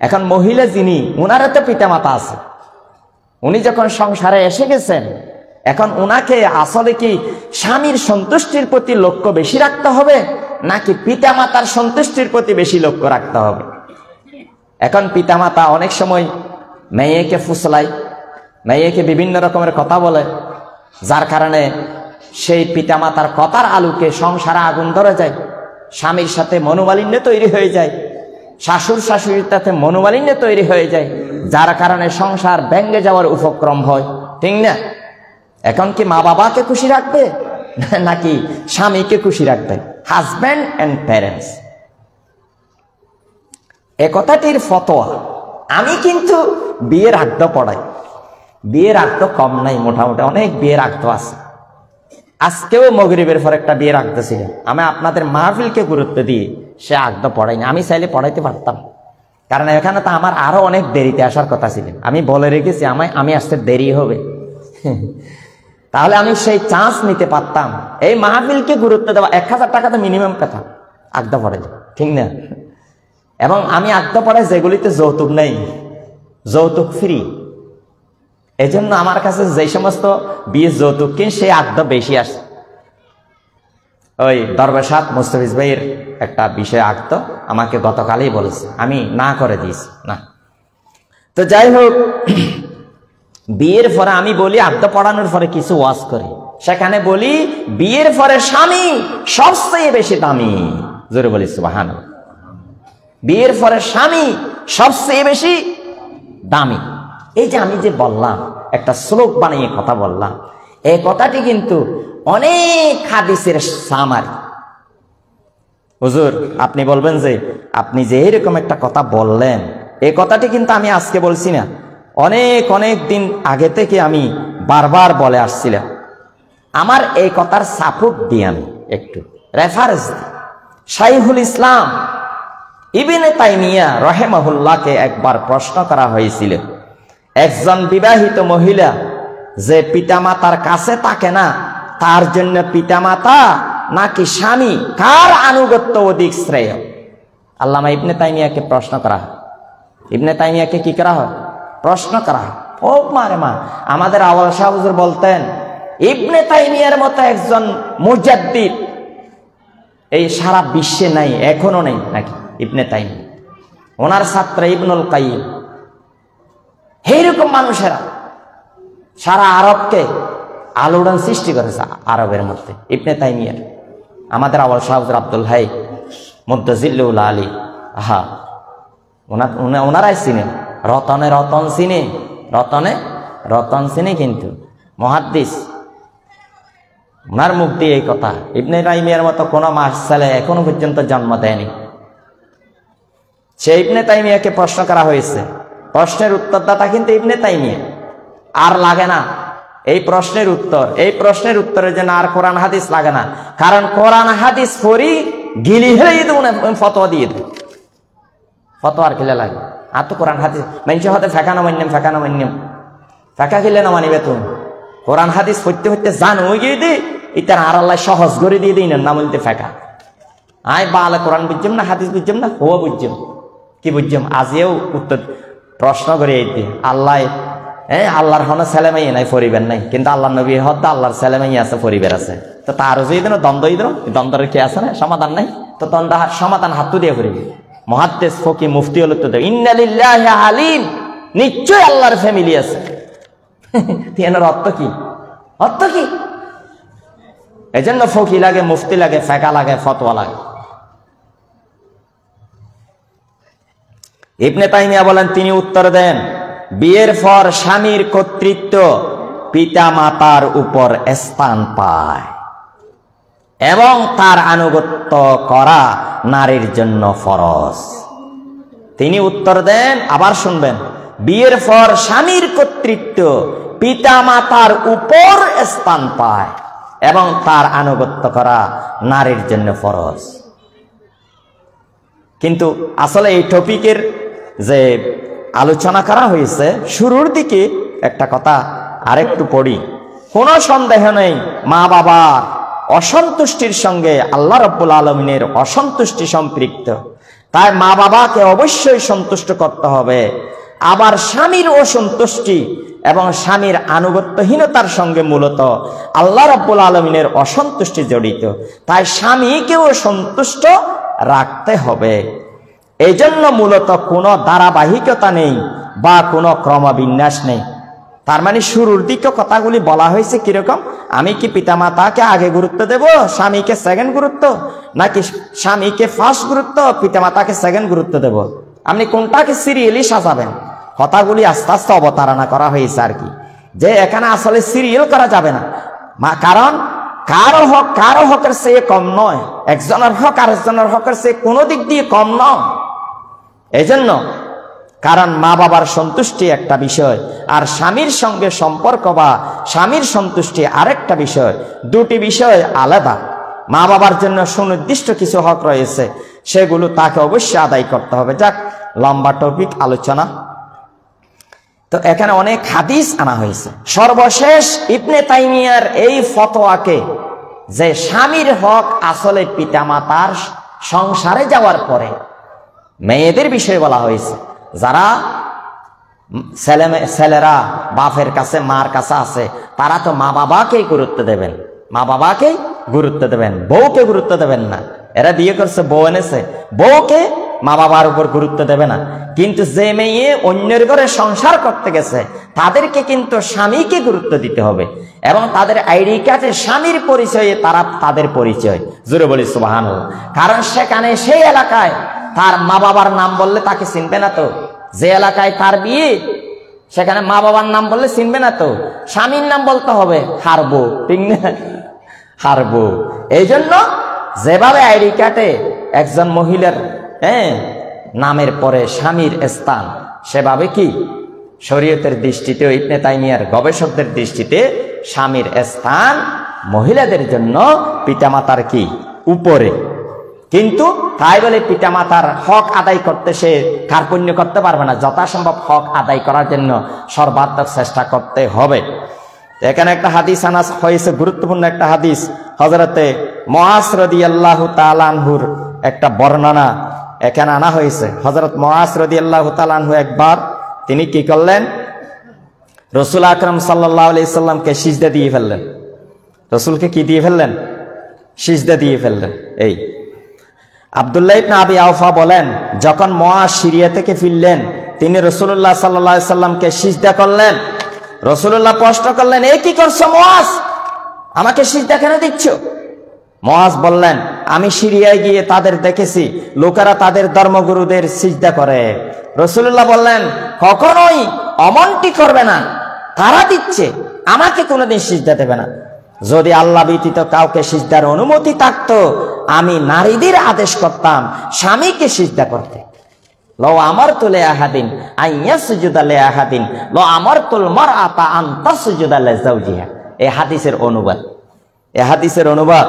এখন মহিলা যিনি, উনারও তো পিতামাতা আছে। উনি যখন সংসারে এসে গেছেন, এখন উনাকে আসলে কি স্বামীর সন্তুষ্টির প্রতি লক্ষ্য বেশি রাখতে হবে নাকি পিতামাতার সন্তুষ্টির প্রতি বেশি লক্ষ্য রাখতে হবে? এখন পিতামাতা অনেক সময় মেয়েকে ফুসলায়, মেয়েকে বিভিন্ন রকমের কথা বলে, যার কারণে সেই পিতামাতার কথার আলোকে সংসারে আগুন ধরে যায়, স্বামীর সাথে মনোমালিন্য তৈরি হয়ে যায়, শাশুড় শাশুড়ির সাথে মনোমালিন্য তৈরি হয়ে যায়, যার কারণে সংসার ভেঙে যাওয়ার উপক্রম হয়, ঠিক না? এখন কি মা বাবাকে খুশি রাখবে নাকি স্বামীকে খুশি রাখবে? Husband and parents. এ কথাটির ফতোয়া আমি কিন্তু বিয়ের আগ্ধ পড়াই। বিয়ের আগ্ধ কম নাই, মোটামুটি অনেক বিয়ের আগ্ধ আছে। আজকেও মগরিবের পর একটা বিয়ের আগ্ধ ছিল। আমি আপনাদের মাহফিলকে গুরুত্ব দিয়ে সে আগ্ধ পড়াইনি। আমি চাইলে পড়াইতে পারতাম, কারণ এখানে তো আমার আরো অনেক দেরিতে আসার কথা ছিল। আমি বলে রেখেছি আমি আসতে দেরি হবে, তাহলে আমি সেই চান্স নিতে পারতাম। এই মাহফিলকে গুরুত্ব দেওয়া, 1000 টাকা তো মিনিমাম পেতাম আগ্ধ পড়াই, ঠিক না? এবং আমি আগ্ধ পড়াই যেগুলিতে যৌতুক নেই, যৌতুক ফ্রি। এই জন্য আমার কাছে যে সমস্ত বিয়ে যৌতুক কিন সে আগ্ধ বেশি আসে। ওই দরবেশাত মুস্তাফিজ ভাইয়ের একটা বিষয় আগ্ধ আমাকে গতকালই বলেছে, আমি না করে দিয়েছি না। তো যাই হোক, বিয়ের পরে আমি বলি আগ্ধ পড়ানোর পরে কিছু ওয়াজ করি, সেখানে বলি বিয়ের পরে স্বামী সবচেয়ে বেশি দামি। জোরে বলি সুবহানাল্লাহ। বিয়ের পরে স্বামী সবচেয়ে বেশি দামি। এই যে আমি যে বললাম, একটা শ্লোক বানিয়ে কথা বললাম, এই কথাটি কিন্তু অনেক হাদিসের সামারি। হুজুর আপনি বলবেন যে আপনি যে এরকম একটা কথা বললেন, এই কথাটি কিন্তু আমি আজকে বলছি না, অনেক দিন আগে থেকে আমি বারবার বলে আসছিলাম। আমার এই কথার সাপোর্ট দিয়ে আমি একটু রেফারেন্স দিই। শাইখুল ইসলাম ইবনে তাইমিয়া রাহিমাহুল্লাহকে একবার প্রশ্ন করা হয়েছিল, একজন বিবাহিত মহিলা যে পিতামাতার কাছে থাকে না, তার জন্য পিতামাতা নাকি স্বামী, কার আনুগত্য অধিক শ্রেয়? আল্লামা ইবনে তাইমিয়াকে প্রশ্ন করা হয়। ইবনে তাইমিয়াকে কি করা হয়? প্রশ্ন করা হয়। ও মারে মা, আমাদের আওয়াল শাহ হুজুর বলতেন, ইবনে তাইমিয়ার মতো একজন মুজাদ্দিদ এই সারা বিশ্বে নাই, এখনো নেই নাকি ইবনে তাইমিয়া। ওনার ছাত্র ইবনুল কাইয়িম। এইরকম মানুষেরা সারা আরবকে আলোড়ন সৃষ্টি করেছে। আরবের মধ্যে ইবনে তাইমিয়ার, আমাদের আওয়াল শাহ হুজুর আব্দুল হাই মুদ্দাজিল্লুল আলী, আহা ওনারাই চিনেন। রতনে রতন চিনে, রতনে রতন চিনে, কিন্তু মুহাদ্দিস, ওনার মুখ দিয়ে এই কথা। ইবনে তাইমিয়ার মতো কোন মাস ছেলে এখনো পর্যন্ত জন্ম দেয়নি। সে ইবনে তাইমিয়াকে প্রশ্ন করা হয়েছে, প্রশ্নের উত্তরদাতা কিন্তু ইবনে তাইমিয়া। আর লাগে না এই প্রশ্নের উত্তরের জন্য আর কোরআন হাদিস লাগে না, কারণ কোরআন হাদিস পড়ি গিলি হেলে ফতোয়া দিয়ে দেয়। ফতোয়া আর খেলে লাগে, আর তো কোরআন হাদিস মানুষের হাতে ফেঁকানো মান্যম ফেঁকা খেলে না মানিবে। তুমি কোরআন হাদিস পড়তে জানো ওই গিয়ে দি ইতার আর আল্লাহ সহজ করে দিয়ে দিই না বলতে ফেঁকা। আয় বালা কোরআন বুঝছম না, হাদিস বুঝছম না, ও বুঝছম কি বুঝছম। আজও উত্তর প্রশ্ন করে এই আল্লাহ, আল্লাহর হন ছেলে মেয়ে নাই, পরিবার নাই, কিন্তু আল্লাহ নবী হদ আল্লাহর ছেলে মেয়ে আছে, পরিবার আছে। তো তার যদি দ্বন্দ্ব দ্বন্দ্বের কি আছে না, সমাধান নাই। তো দ্বন্দ্ব সমাধান হাত দিয়ে পড়িবে। মুহাদ্দিস ফকি মুফতি হল তো ইন্না লিল্লাহি আলিম, নিশ্চয় আল্লাহর ফ্যামিলি আছে। এর অর্থ কি? অর্থ কি? এজন্য ফকি লাগে, মুফতি লাগে, ফেকা লাগে, ফতোয়া লাগে। ইবনে তাইমিয়া বলেন, তিনি উত্তর দেন, বিয়ের পর স্বামীর কর্তৃত্ব পিতা মাতার উপর স্থান পায় এবং তার আনুগত্য করা নারীর জন্য ফরজ। তিনি উত্তর দেন, আবার শুনবেন, বিয়ের পর স্বামীর কর্তৃত্ব পিতা মাতার উপর স্থান পায় এবং তার আনুগত্য করা নারীর জন্য ফরজ। কিন্তু আসলে এই টপিকের যে আলোচনা করা হয়েছে শুরুর দিকে একটা কথা আরেকটু পড়ি। কোনো সন্দেহ নেই মা বাবার অসন্তুষ্টির সঙ্গে আল্লাহ রাব্বুল আলামিনের অসন্তুষ্টি সম্পৃক্ত। তাই মা বাবাকে অবশ্যই সন্তুষ্ট করতে হবে। আবার স্বামীর অসন্তুষ্টি এবং স্বামীর আনুগত্যহীনতার সঙ্গে মূলত আল্লাহ রাব্বুল আলামিনের অসন্তুষ্টি জড়িত। তাই স্বামীকেও সন্তুষ্ট রাখতে হবে। এই জন্য মূলত কোনো ধারাবাহিকতা নেই বা কোনো ক্রমবিন্যাস নেই। তার মানে শুরুর দিকে কথাগুলি বলা হয়েছে কিরকম, আমি কি পিতামাতাকে আগে গুরুত্ব দেব, স্বামীকে সেকেন্ড গুরুত্ব, নাকি স্বামীকে ফার্স্ট গুরুত্ব, পিতামাতাকে সেকেন্ড গুরুত্ব দেব? আপনি কোনটাকে সিরিয়ালি সাজাবেন? কথাগুলি আস্তে আস্তে অবতারণা করা হয়েছে আর কি, যে এখানে আসলে সিরিয়াল করা যাবে না। কারণ কারো হকের চেয়ে কম নয়, একজনের হক আরেকজনের হকের চেয়ে কোনো দিক দিয়ে কম নয়। এই জন্য কারণ মা বাবার সন্তুষ্টি একটা বিষয়, আর স্বামীর সঙ্গে সম্পর্ক বা স্বামীর সন্তুষ্টি আরেকটা বিষয়। দুটি বিষয় আলাদা। মা বাবার জন্য সুনির্দিষ্ট কিছু হক রয়েছে, সেগুলো তাকে অবশ্যই আদায় করতে হবে। যাক, লম্বা টপিক আলোচনা। তো এখানে অনেক হাদিস আনা হয়েছে। সর্বশেষ ইবনে তাইমিয়ার এই ফতোয়াকে, যে স্বামীর হক আসলে পিতামাতার সংসারে যাওয়ার পরে মেয়েদের বিষয়ে বলা হয়েছে। যারা ছেলেরা বাপের কাছে মার কাছে আছে, তারা তো মা বাবাকেই গুরুত্ব দেবেন, মা বাবাকেই গুরুত্ব দেবেন, বউকে গুরুত্ব দেবেন না। এরা বিয়ে করছে, বউ এনেছে, বউকে মা বাবার উপর গুরুত্ব দেবে না। কিন্তু যে মেয়ে অন্যের ঘরে সংসার করতে গেছে, তাদেরকে কিন্তু স্বামীকে গুরুত্ব দিতে হবে, এবং তাদের আইডি কার্ডে স্বামীর পরিচয়ে তারা তাদের পরিচয়। জোরে বলি সুবহানাল্লাহ। কারণ সেখানে সেই এলাকায় তার মা বাবার নাম বললে তাকে চিনবে না তো। যে এলাকায় তার বিয়ে, সেখানে মা বাবার নাম বললে চিনবে না তো, স্বামীর নাম বলতে হবে, হারবো, ঠিক না? হারবো। এই জন্য যেভাবে আইডি কার্ডে একজন মহিলার নামের পরে স্বামীর স্থান, সেভাবে কি শরীয়তের দৃষ্টিতে, ইবনে তাইমিয়ার গবেষকদের দৃষ্টিতে স্বামীর স্থান মহিলাদের জন্য পিতামাতার কি উপরে। কিন্তু তাই বলে পিতামাতার হক আদায় করতে সে কার্পণ্য করতে পারবে না। যথাসম্ভব হক আদায় করার জন্য সর্বাত্মক চেষ্টা করতে হবে। এখানে একটা হাদিস আনা হয়েছে, গুরুত্বপূর্ণ একটা হাদিস। হযরতে মুআজ রাদিয়াল্লাহু তাআলা আনহুর একটা বর্ণনা এখানে আনা হয়েছে। হযরত মুআজ রাদিয়াল্লাহু তাআলা আনহু একবার তিনি কি করলেন, রাসূল আকরাম সাল্লাল্লাহু আলাইহি সাল্লামকে সিজদা দিয়ে ফেললেন। রাসূলকে কি দিয়ে ফেললেন? সিজদা দিয়ে ফেললেন। এই আব্দুল্লাহ ইবনে আবি আওফা বলেন, যখন মুআজ সিরিয়া থেকে ফিরলেন, তিনি রাসূলুল্লাহ সাল্লাল্লাহু আলাইহি সাল্লামকে সিজদা করলেন। রাসূলুল্লাহ প্রশ্ন করলেন, এই কি করছো মুআজ, আমাকে সিজদা কেন দিচ্ছ? মুআজ বললেন, আমি সিরিয়ায় গিয়ে তাদের দেখেছি লোকেরা তাদের ধর্মগুরুদের সিজদা করে। রাসূলুল্লাহ বললেন, কখনোই অমনটি করবে না, তারা দিচ্ছে, আমাকে কোনোদিন সিজদা দেবে না। যদি আল্লাহ ব্যতীত কাউকে সিজদার অনুমতি থাকতো, আমি নারীদের আদেশ করতাম স্বামীকে সিজদা করতে। লো আমারতু লিআহাদিন আইয়াসজুদা লিআহাদিন লো আমারতুল মারআতা আন তাসজুদা লিজাওজিহা। এই হাদিসের অনুবাদ, এই হাদিসের অনুবাদ।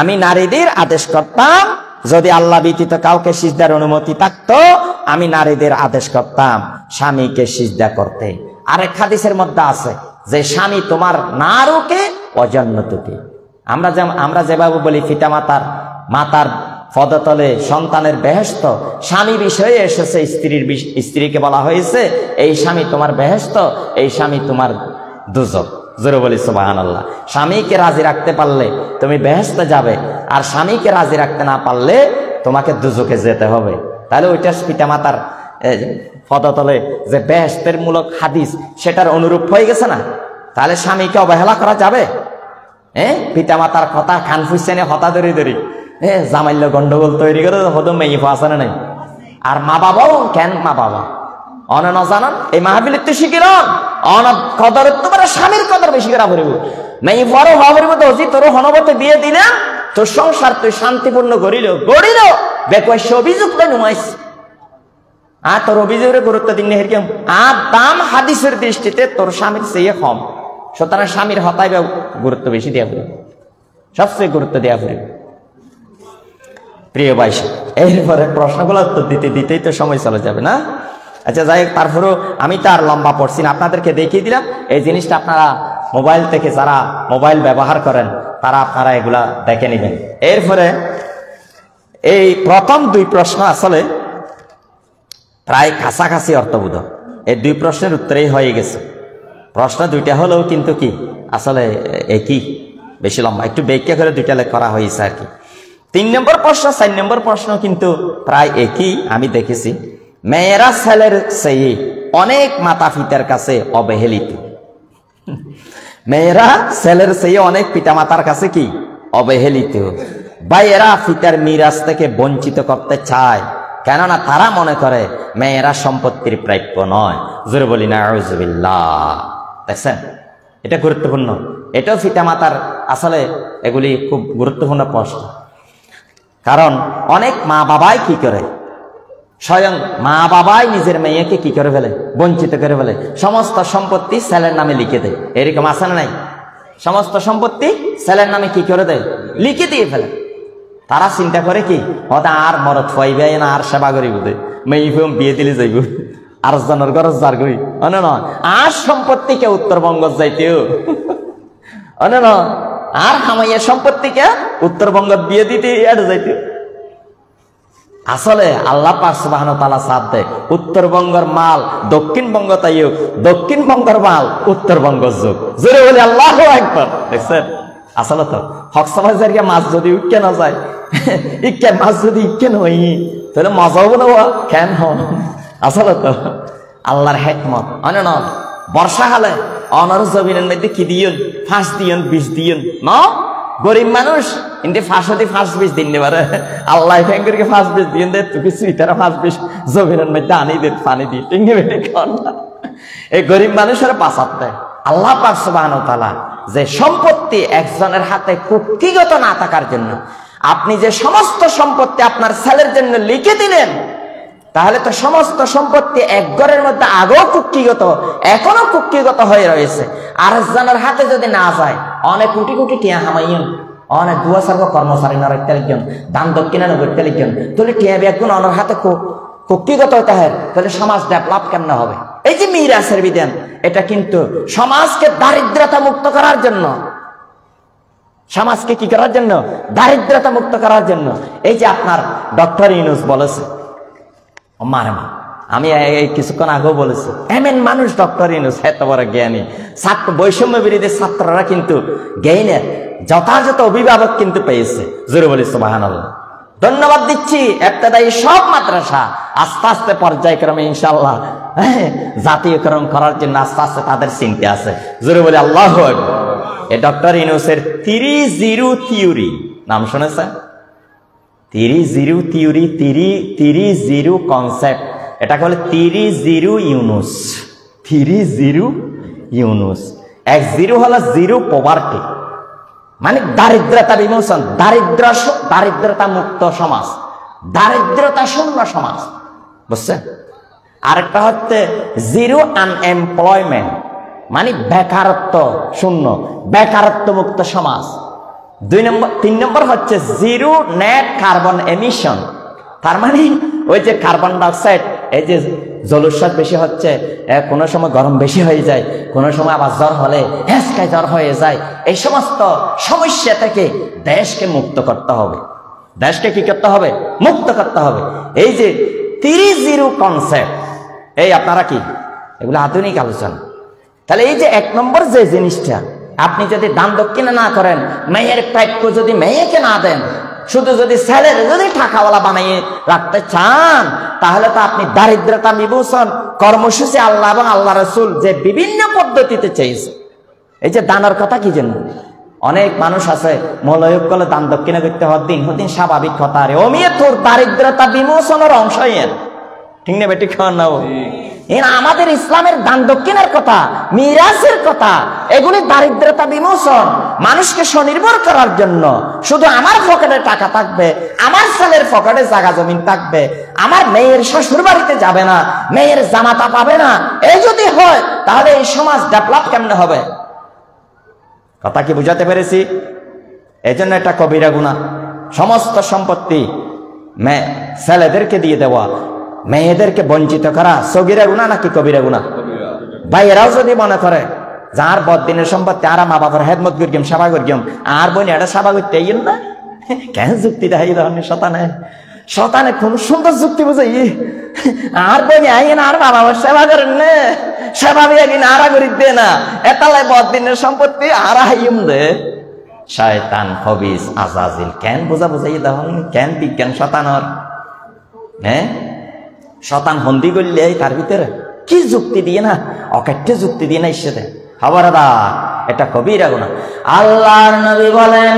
আমি নারীদের আদেশ করতাম, যদি আল্লাহ ব্যতীত কাউকে সিজদার অনুমতি থাকতো, আমি নারীদের আদেশ করতাম স্বামীকে সিজদা করতে। আরেক হাদিসের মধ্যে আছে যে স্বামী তোমার না রোকে অজন্নতুকে। আমরা যেভাবে বলি মাতার পদতলে সন্তানের বেহেশত, স্বামী বিষয়ে এসেছে স্ত্রীকে বলা হয়েছে এই স্বামী তোমার বেহেশত, এই স্বামী তোমার দুজক। জোরে বলি সুবহানাল্লাহ। স্বামীকে রাজি রাখতে পারলে তুমি বেহেশতে যাবে, আর স্বামীকে রাজি রাখতে না পারলে তোমাকে দুজকে যেতে হবে। তাহলে ওইটা পিতামাতার পদতলে যে বেহেশতের মূলক হাদিস, সেটার অনুরূপ হয়ে গেছে না? তাহলে স্বামীকে অবহেলা করা যাবে? পিতামাতার কথা খান ফুসেনে হতা ধরি জামাইল্য গন্ডগোল তৈরি করে হতো মেয়ে ফাঁসানো নাই। আর মা বাবাও কেন, মা বাবা অনন জানান এই মাহফিলের তো শিখিলাম অনাথ কদর তোমার স্বামীর কদর বেশি করা পড়িব, মেয়ে বড় হওয়া পড়িব তো হজি তোর হনবতে বিয়ে দিলাম, তোর সংসার তুই শান্তিপূর্ণ গড়িল বেকওয়াইশ অভিযোগ নুমাইস। আর তোর অভিযোগের গুরুত্ব দিন হেরকম আর দাম হাদিসের দৃষ্টিতে তোর স্বামীর চেয়ে কম, সুতরাং স্বামীর হতায় গুরুত্ব বেশি দেওয়া পড়িব, সবচেয়ে গুরুত্ব দেওয়া পড়িব। প্রিয় ভাই, এরপরে প্রশ্নগুলো উত্তর দিতে দিতেই তো সময় চলে যাবে না? আচ্ছা যাই হোক, তারপরেও আমি তো আর লম্বা পড়ছি না, আপনাদেরকে দেখিয়ে দিলাম। এই জিনিসটা আপনারা মোবাইল থেকে, যারা মোবাইল ব্যবহার করেন তারা আপনারা এগুলা দেখে নেবেন। এরপরে এই প্রথম দুই প্রশ্ন আসলে প্রায় কাছাকাছি অর্থবোধ। এই দুই প্রশ্নের উত্তরেই হয়ে গেছে। প্রশ্ন দুইটা হলেও কিন্তু কি আসলে একই, বেশি লম্বা, একটু ব্যাখ্যা করে দুইটা করা হয়েছে আর কি। 3 নম্বর প্রশ্ন 4 নম্বর প্রশ্ন কিন্তু প্রায় একই। আমি দেখেছি মেয়েরা ছেলের চেয়ে অনেক মাতা পিতার কাছে অবহেলিত। মেয়েরা ছেলের চেয়ে অনেক পিতা মাতার কাছে কি অবহেলিত। ভাইয়েরা পিতার মিরাজ থেকে বঞ্চিত করতে চায়, কেননা তারা মনে করে মেয়েরা সম্পত্তির প্রাপ্য নয়। জোরে বলি না আউযুবিল্লাহ। দেখছেন, এটা গুরুত্বপূর্ণ। এটাও পিতা মাতার আসলে এগুলি খুব গুরুত্বপূর্ণ প্রশ্ন। কারণ অনেক মা বাবাই কি করে, স্বয়ং মা বাবাই নিজের মেয়েকে কি করে ফেলে, বঞ্চিত করে ফেলে। সমস্ত সম্পত্তি ছেলের নামে লিখে দেয়। এরকম আছে না নাই? সমস্ত সম্পত্তি ছেলের নামে কি করে দেয়, লিখে দিয়ে ফেলে। তারা চিন্তা করে কি হয়তো আর মরত ফাইবে না, আর সেবা করি বোধ মেয়ে বিয়ে দিলে যাইব আর জনের ঘর যার করি অনে নয়, আর সম্পত্তিকে উত্তরবঙ্গ যাইতেও অনে নয়, আর হামাইয়া সম্পত্তিকে উত্তরবঙ্গ বিয়ে দিতে আর যাইতে। আসলে আল্লাহ পাক সুবহানাহু ওয়া তাআলা সাথ দেয়, উত্তরবঙ্গের মাল দক্ষিণবঙ্গ তাইও, দক্ষিণবঙ্গের মাল উত্তরবঙ্গ যোগ। জোরে বলে আল্লাহু আকবার। দেখছেন, আসলে তো হক সমাজের মাছ যদি উঠকে না যায়, ইকে মাছ যদি ইকে নই তাহলে মজাও না কেন হন। আসলে তো আল্লাহর হিকমত। অনে ন বর্ষাকালে অনর জমিনের মধ্যে কি দিয়ন, ফাঁস দিয়ন, বিষ দিয়ন না। গরিব মানুষ কিন্তু ফাঁস বিষ দিন পারে। আল্লাহ ফ্যাঙ্গরকে ফাঁস বিষ দিন দে, তুই সুইটারা ফাঁস বিষ জমিনের মধ্যে আনি দে, পানি দিয়ে টিঙ্গে বেটে খান না। এই গরিব মানুষের পাশাত দেয়। আল্লাহ পাক সুবহানাহু ওয়া তাআলা যে সম্পত্তি একজনের হাতে কুক্ষিগত না থাকার জন্য আপনি যে সমস্ত সম্পত্তি আপনার ছেলের জন্য লিখে দিলেন, তাহলে তো সমস্ত সম্পত্তি এক ঘরের মধ্যে আগেও কুক্ষিগত, এখনো কুক্ষিগত হয়ে রয়েছে। আরেকজনের হাতে যদি না যায়, অনেক কোটি কোটি টিয়া হামাইন, অনেক দুয়া সার্ব কর্মচারী নরকতে লিখবেন, দান দক্ষিণা নগরতে লিখবেন, তাহলে টিয়া ব্যাগুন অনর হাতে কুক্ষিগত হইতে হয়, তাহলে সমাজ ডেভেলপ কেমন হবে? এই যে মিরাসের বিধান, এটা কিন্তু সমাজকে দারিদ্রতা মুক্ত করার জন্য, সমাজকে কি করার জন্য, দারিদ্রতা মুক্ত করার জন্য। এই যে আপনার ডক্টর ইউনূস বলেছে, মারে মা আমি কিছুক্ষণ আগেও বলেছি, এমন মানুষ ডক্টর ইউনূস এত বড় জ্ঞানী। ছাত্র বৈষম্য বিরোধী ছাত্ররা কিন্তু জ্ঞানের যথাযথ অভিভাবক কিন্তু পেয়েছে। জোরে বলি সুবহানাল্লাহ। ধন্যবাদ দিচ্ছি ইবতেদায়ী সব মাদ্রাসা আস্তে আস্তে পর্যায়ক্রমে ইনশাআল্লাহ জাতীয়করণ করার জন্য আস্তে আস্তে তাদের চিন্তা আছে। জোরে বলি আল্লাহু আকবার। এই ডক্টর ইউনূসের 30 থিওরি নাম শুনেছেন? 30 থিওরি, 30 কনসেপ্ট, এটাকে বলে 30 ইউনূস। 30 ইউনূস। 10 হলো জিরো পভার্টি, মানে দারিদ্রতা বিমোচন, দারিদ্রতা মুক্ত সমাজ, দারিদ্রতা শূন্য সমাজ, বুঝছেন? আরেকটা হচ্ছে 0 আনএমপ্লয়মেন্ট, মানে বেকারত্ব শূন্য, বেকারত্ব মুক্ত সমাজ। 3 নম্বর হচ্ছে 0 নেট কার্বন এমিশন, তার মানে ওই যে কার্বন ডাইঅক্সাইড, এই যে জলোচ্ছ্বাস বেশি হচ্ছে, কোনো সময় গরম বেশি হয়ে যায়, কোনো সময় আবার জ্বর হলে হেঁচকায় জ্বর হয়ে যায়, এই সমস্ত সমস্যা থেকে দেশকে মুক্ত করতে হবে। দেশকে কি করতে হবে? মুক্ত করতে হবে। এই যে 30 কনসেপ্ট, এই আপনারা কি এগুলো আধুনিক আলোচনা। তাহলে এই যে 1 নম্বর যে জিনিসটা, আপনি যদি দান দক্ষিণা না করেন, মেয়ের প্রাপ্য যদি মেয়েকে না দেন, শুধু যদি ছেলের যদি টাকাওয়ালা বানিয়ে রাখতে চান, তাহলে তো আপনি দারিদ্রতা বিমোচন কর্মসূচি আল্লাহ এবং আল্লাহ রাসূল যে বিভিন্ন পদ্ধতিতে চেয়েছে। এই যে দানের কথা কি জন্য? অনেক মানুষ আছে মলয়ক করলে দান দক্ষিণা করতে হদিন স্বাভাবিক কথা, আরে অমিয়ে তোর দারিদ্রতা বিমোচনের অংশ এর, ঠিক না বেটি? খাওয়ান না আমাদের ইসলামের দান দক্ষিণের কথা, মিরাসের কথা, এগুলি দারিদ্রতা বিমোচন, মানুষকে স্বনির্ভর করার জন্য। শুধু আমার পকেটে টাকা থাকবে, আমার ছেলের পকেটে জায়গা জমিন থাকবে, আমার মেয়ের শ্বশুর বাড়িতে যাবে না, মেয়ের জামাতা পাবে না, এই যদি হয় তাহলে এই সমাজ ডেভেলপ কেমনে হবে? কথা কি বুঝাতে পেরেছি? এই জন্য এটা কবিরা গুনাহ। সমস্ত সম্পত্তি ছেলেদেরকে দিয়ে দেওয়া, মেয়েদেরকে বঞ্চিত করা সগীরা গুনাহ নাকি কবিরা গুনাহ? ভাইয়েরাও যদি মনে করে যার বদিনের সম্পত্তি আর মা বাবার হেদমত করিম, সেবা করিম, আর বোন এটা সেবা করতে না, কেন যুক্তি দেখাই ধরনের শতানে কোন সুন্দর যুক্তি বুঝাই আর বই আইন আর বাবা সেবা করেন না সেবা বিয়ে আরা করি দে না এতালায় বদিনের সম্পত্তি আর হাইম দে শয়তান খবিস আজাজিল কেন বোঝা বুঝাই তখন কেন বিজ্ঞান শতানর হ্যাঁ শতান বন্দি করলে তার ভিতরে কি যুক্তি দিয়ে না অকাট্য যুক্তি দিয়ে না ইসে দেয় খবরদার এটা কবিরা গুনাহ আল্লাহর নবী বলেন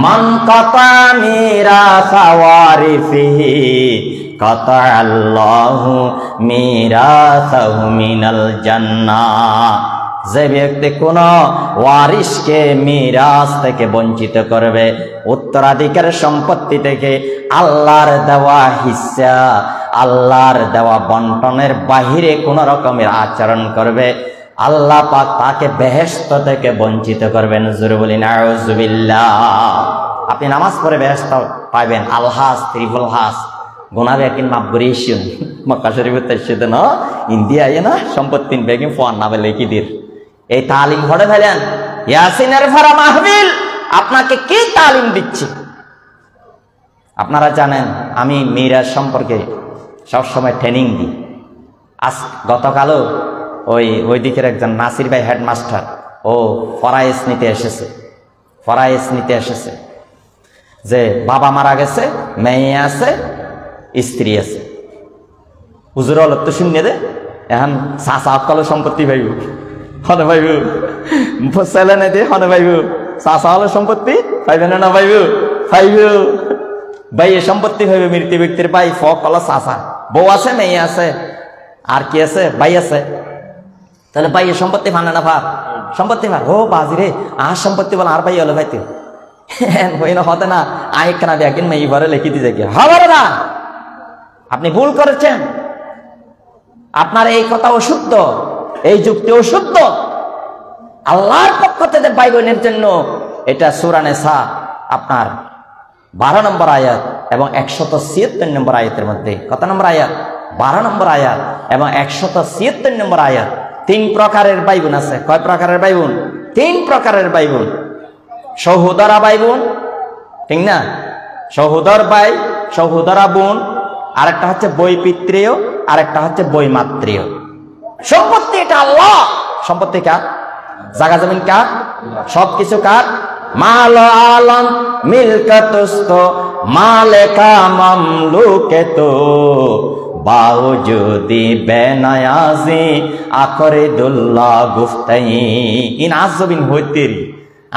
মান কাতা মিরাসা ওয়ারিসিহি কাতা আল্লাহু মিরাসাহু মিনাল জান্নাহ যে ব্যক্তি কোন ওয়ারিসকে মিরাস থেকে বঞ্চিত করবে উত্তরাধিকার সম্পত্তি থেকে আল্লাহর দেওয়া হিস্সা আল্লাহর দেওয়া বন্টনের বাহিরে কোন রকমের আচরণ করবে আল্লাহ পাক তাকে বেহেশত থেকে বঞ্চিত করবেন জোরে বলি নাউজুবিল্লাহ আপনি নামাজ পড়ে বেহেশত পাবেন আলহাস ত্রিফুল হাস গুনাহ একদিন মাফ করে ইসুন মক্কা শরীফের তাইতে না ইন্ডিয়া আইয়ে না সম্পত্তি বেগিন ফোন না বলে কি দির এই তালিম পড়ে ফেলেন ইয়াসিনের ফারা মাহফিল আপনাকে কি তালিম দিচ্ছে আপনারা জানেন আমি মিরাজ সম্পর্কে সবসময় ট্রেনিং দিই আজ গতকালও ওই দিকের একজন নাসির ভাই হেডমাস্টার ও ফরায়েজ নিতে এসেছে যে বাবা মারা গেছে মেয়ে আছে স্ত্রী আছে হুজুর অলপ তো শুনিয়ে দে এখন চাচা অকল সম্পত্তি পাইব হনে পাইব ছেলে নাই দে হনে পাইব চাচা হলে সম্পত্তি পাইবে না পাইব ভাই এ সম্পত্তি পাইবে মৃত্যু ব্যক্তির ভাই ফকল চাচা বউ আছে মেয়ে আছে আর কি আছে ভাই আছে তাহলে ভাই এ সম্পত্তি ফানে না ভাব সম্পত্তি ভাব ও বাজি রে আর সম্পত্তি বলে আর ভাই হলো ভাই তুই হই না হতে না আয় কেনা একদিন মেয়ে ঘরে লিখে দিয়ে যাকে হবে না আপনি ভুল করেছেন আপনার এই কথা অশুদ্ধ এই যুক্তি অশুদ্ধ আল্লাহর পক্ষ থেকে ভাই বোনের জন্য এটা সূরা নিসা আপনার 12 নম্বর আয়াত এবং 176 নম্বর আয়াতের মধ্যে কত নম্বর আয়াত 12 নম্বর আয়াত এবং 176 নম্বর আয়াত 3 প্রকারের ভাই বোন আছে কয় প্রকারের ভাই বোন 3 প্রকারের ভাই বোন সহোদরা ভাই বোন ঠিক না সহোদর ভাই সহোদরা বোন আরেকটা হচ্ছে বৈপিত্রীয় আরেকটা হচ্ছে বৈমাত্রীয় সম্পত্তি এটা আল্লাহ সম্পত্তি কার জায়গা জমিন কার সবকিছু কার মাল আলম মিলকাতুস্ত মালেকা মামলুকেতো বাউজুদি বেনায়াজি আখরিদুল্লাহ গুফতাই ইন আজবিন হইতেরি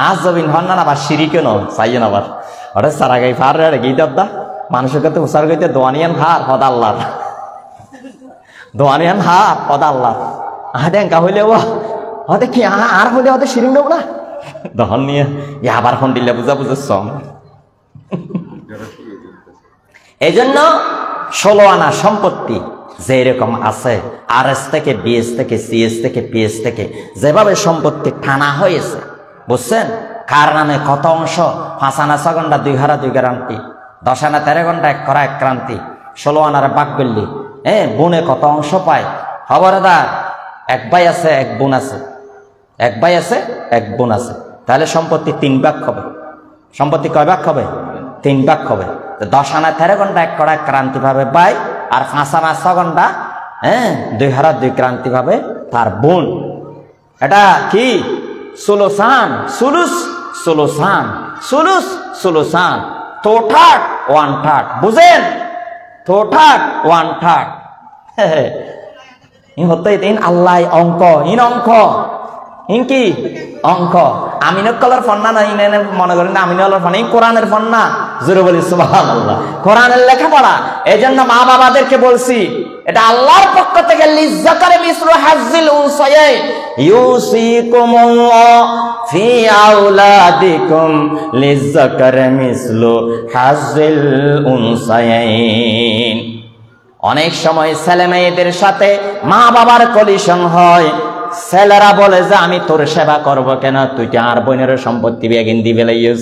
আজবিন হন না আবার শিরিকে ন চাইয়ে না আবার ওরে সারা গাই ফার রে গই দাদা মানুষের কাছে উসার গইতে দোয়ানিয়ান হার হদ আল্লাহর দোয়ানিয়ান হার হদ আল্লাহর আদেঙ্কা হইলে ও হতে কি আর হইলে হতে শিরিং দেব না দহন নিয়ে আবার ফোন দিলে বুঝা বুঝেছ এই জন্য 16 আনা সম্পত্তি যে এরকম আছে আরএস থেকে বিএস থেকে সিএস থেকে পিএস থেকে যেভাবে সম্পত্তি টানা হয়েছে বুঝছেন কার নামে কত অংশ 5 আনা 6 ঘন্টা 2 হারা 2 গ্যারান্টি 10 আনা 13 ঘন্টা 1 করা 1 ক্রান্তি 16 আনার বাক করলি বোনে কত অংশ পায় খবরদার এক ভাই আছে এক বোন আছে এক ভাই আছে এক বোন আছে তাহলে সম্পত্তি 3 ভাগ হবে সম্পত্তি কয় ভাগ হবে 3 ভাগ হবে 10 আনা 13 ঘন্টা 1 করা 1 ক্রান্তি ভাবে ভাই আর 5 আনা 6 ঘন্টা 2 হারা 2 ক্রান্তি ভাবে তার বোন এটা কি সুলুসান সুলুস সুলুসান সুলুস সুলুসান তোঠাট 1/3 বুঝেন তোঠাট 1/3 ইন হতে দিন আল্লাহ অঙ্ক ইন অঙ্ক ইন কি অঙ্ক আমিনকলার ফন্না না ইন মনে করেন আমিনকলার ফন্না ইন কোরআনের ফন্না জোরে বলি সুবহানাল্লাহ কোরআনের লেখাপড়া এইজন্য মা বাবাদেরকে বলছি এটা আল্লাহর পক্ষ থেকে লিযাকারি মিসলু হাজ্জিল উনসায়াইন ইউসিকুমুল্লাহ ফি আওলাদিকুম লিযাকারি মিসলু হাজ্জিল উনসায়াইন অনেক সময় ছেলে মেয়েদের সাথে মা বাবার কলিশন হয় ছেলেরা বলে যে আমি তোর সেবা করব কেন তুই কি আর বোনের সম্পত্তি বেগিন দিবে লাইস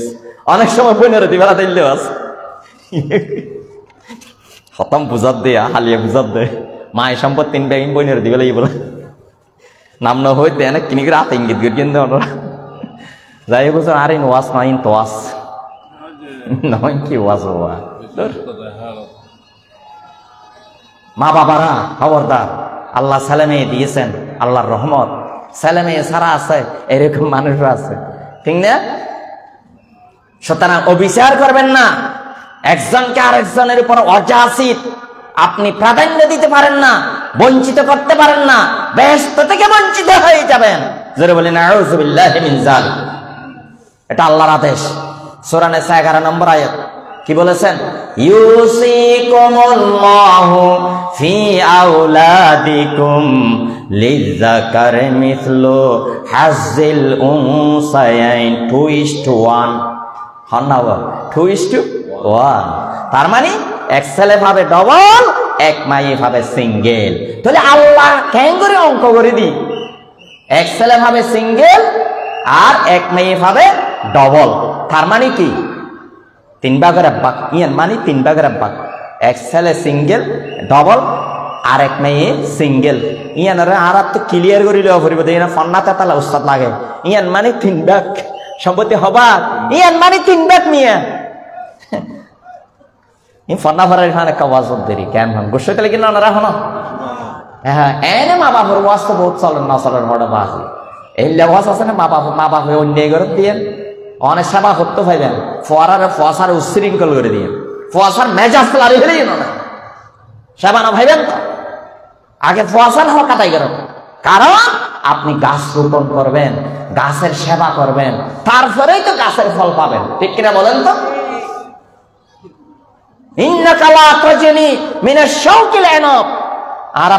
অনেক সময় বোনের দিবেলা দিলেও আছে খতম বুঝাত দে হালিয়ে বুঝাত দে মায়ের সম্পত্তি বেগিন বোনের দিবে লাগি বলে নাম না হইতে না কিনি করে হাতে ইঙ্গিত করে কিন্তু যাই বুঝুন আর ইন ওয়াস না ইন তোয়াস নয় কি ওয়াজওয়া মা বাবারা খবরদার, আল্লাহ ছেলে মেয়ে দিয়েছেন, আল্লাহর রহমত। ছেলে মেয়ে ছাড়া আছে এরকম মানুষও আছে, ঠিক না? সুতরাং অবিচার করবেন না, একজনকে আরেকজনের উপর অযাচিত আপনি প্রাধান্য দিতে পারেন না, বঞ্চিত করতে পারেন না, বেহেশত থেকে বঞ্চিত হয়ে যাবেন। জোরে বলেন আউযু বিল্লাহি মিন যালিক। এটা আল্লাহর আদেশ। সূরা নিসা 11 নম্বর আয়াত কি বলেছেন? ইউসিকুমুল্লাহু ফি আওলাদিকুম লিযাকারি মিসলু হাজ্জিল উনসায়াইন 2:1 হন না 2:1। তার মানে এক ছেলে ভাবে ডবল, এক মাইয়ে ভাবে সিঙ্গেল। তাহলে আল্লাহ কেন করে অঙ্ক করে দি? এক ছেলে ভাবে সিঙ্গেল আর এক মেয়ে ভাবে ডবল। তার মানে কি 3 ভাগের 1 ভাগ, ইয়ান মানে 3 ভাগের 1 ভাগ। এক ছেলে সিঙ্গেল ডবল আর এক মেয়ে সিঙ্গেল, ইয়ান আর তো ক্লিয়ার করে লওয়া পড়িব। দেই না ফন্নাতে তালা উস্তাদ লাগে। ইয়ান মানে 3 ভাগ সম্পত্তি হবা, ইয়ান মানে 3 ভাগ নিয়ে ফন্না ভরার এখানে কাওয়াজ দেরি কেন হন গোসে কালে কিনা না রাখো না। হ্যাঁ এনে মা বাবার ওয়াজ তো বহুত চলেন না চলেন বড় বাসি এই লেওয়াজ আছে না। মা বাপ হয়ে অন্যায় করে দিয়ে অনেক সেবা করতে পাইবেন, ফোয়াশার উচ্ছৃঙ্খল করে দিয়ে ফোয়াশার মেজাজ লারি ফেলে না সেবা না ভাইবেন তো। আগে ফোয়াশার হওয়া কাটাই করেন, কারণ আপনি গাছ রোপণ করবেন, গাছের সেবা করবেন, তারপরেই তো গাছের ফল পাবেন, ঠিক কিনা বলেন তো? আর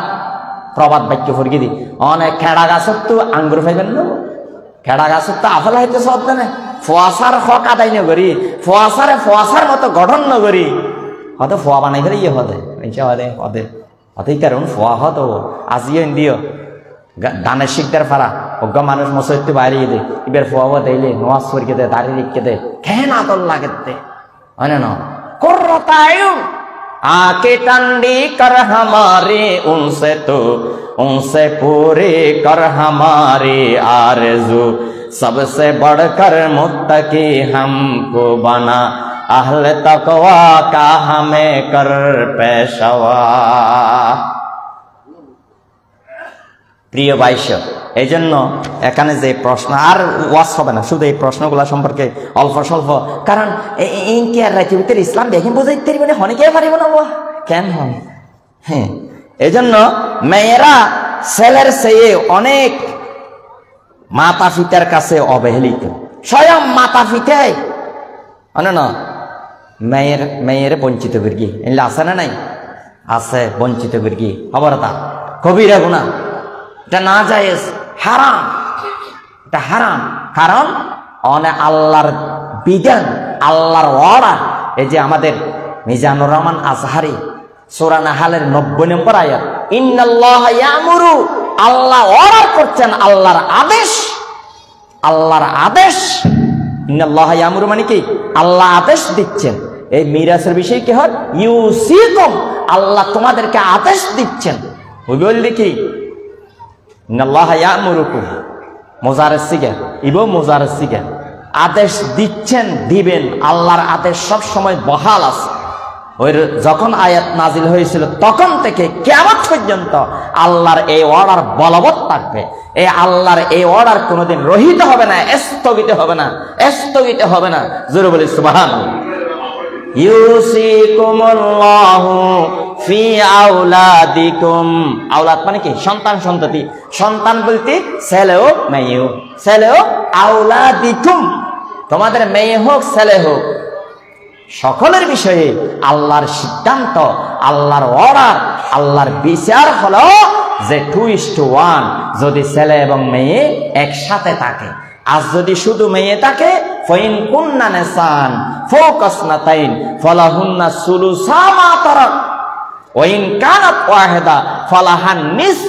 প্রবাদ বাক্য ফুরকি দি অনেক খেড়া গাছের তো আঙ্গুর পাইবেন না, খেড়া গাছের তো আপেল হইতে সব দেনে ফোয়াশার হক আদায় নগরি, ফোয়াশার মতো গঠন নগরি হয়তো ফোয়া বানাই ফেলে ইয়ে হতে হতেই কারণ ফোয়া হতো আজিও দিও দানের শিকদার ফারা অজ্ঞ মানুষ মসজিদে বাইরে দে এবার ফোয়া দিলে নোয়াজ ফরিকে দে দাঁড়িয়ে রেখে দে খেন আদর লাগে হয় না कुर्रतायुन आके ठंडी कर हमारे उनसे पूरी कर हमारी आरज़ू सबसे बढ़कर मुत्तकी हमको बना अहले तकवा का हमें कर पेशवा। প্রিয় ভাইস, এই জন্য এখানে যে প্রশ্ন আর ওয়াজ হবে না, শুধু এই প্রশ্নগুলা সম্পর্কে অল্প স্বল্প, কারণ ইনকে আর রাইতে ভিতরে ইসলাম দেখে বোঝাইতে পারবে অনেকে পারিব না কেন হন। হ্যাঁ, এই জন্য মেয়েরা ছেলের চেয়ে অনেক মাতা পিতার কাছে অবহেলিত। স্বয়ং মাতা পিতাই না মেয়ের বঞ্চিত করি আছে না নাই? আছে বঞ্চিত করি খবর তা কবিরা গুনাহ, এটা না জায়েজ, হারাম, এটা হারাম। কারণ অনেক আল্লাহর বিধান, আল্লাহর অর্ডার। এই যে আমাদের মিজানুর রহমান আজহারি সূরা নাহালের 90 নম্বর আয়াত, ইন্নাল্লাহা ইয়ামুরু, আল্লাহ অর্ডার করছেন, আল্লাহর আদেশ, আল্লাহর আদেশ। ইন্নাল্লাহা ইয়ামুরু মানে কি? আল্লাহ আদেশ দিচ্ছেন। এই মিরাসের বিষয় কি হয়? ইউসিকুম, আল্লাহ তোমাদেরকে আদেশ দিচ্ছেন। ওই বললি কি ইন্নাল্লাহা ইয়ামুরুকুম মুজারের সিগা ইবো মুজারের সিগা আদেশ দিচ্ছেন, দিবেন। আল্লাহর আদেশ সব সময় বহাল আছে। ওই যখন আয়াত নাজিল হয়েছিল তখন থেকে কিয়ামত পর্যন্ত আল্লাহর এই অর্ডার বলবৎ থাকবে। এই আল্লাহর এই অর্ডার কোনোদিন রহিত হবে না, স্থগিত হবে না, স্থগিত হবে না। জোরে বলি সুবহানাল্লাহ। ইউসিকুমুল্লাহু ফি আওলাদিকুম, আওলাদ মানে কি? সন্তান সন্ততি। সন্তান বলতে ছেলেও মেয়েও, ছেলেও আওলাদিকুম, তোমাদের মেয়ে হোক ছেলে হোক, সকলের বিষয়ে আল্লাহর সিদ্ধান্ত, আল্লাহর অর্ডার, আল্লাহর বিচার হলো যে 2:1 যদি ছেলে এবং মেয়ে একসাথে থাকে। আজ যদি শুধু মেয়ে থাকে, ফাইন কুন্না নিসান ফাওকাসনাতাইন ফালাহুন্না সুলুসা মা তারাক ওয়া ইন কানাত ওয়াহিদা ফালাহান নিস।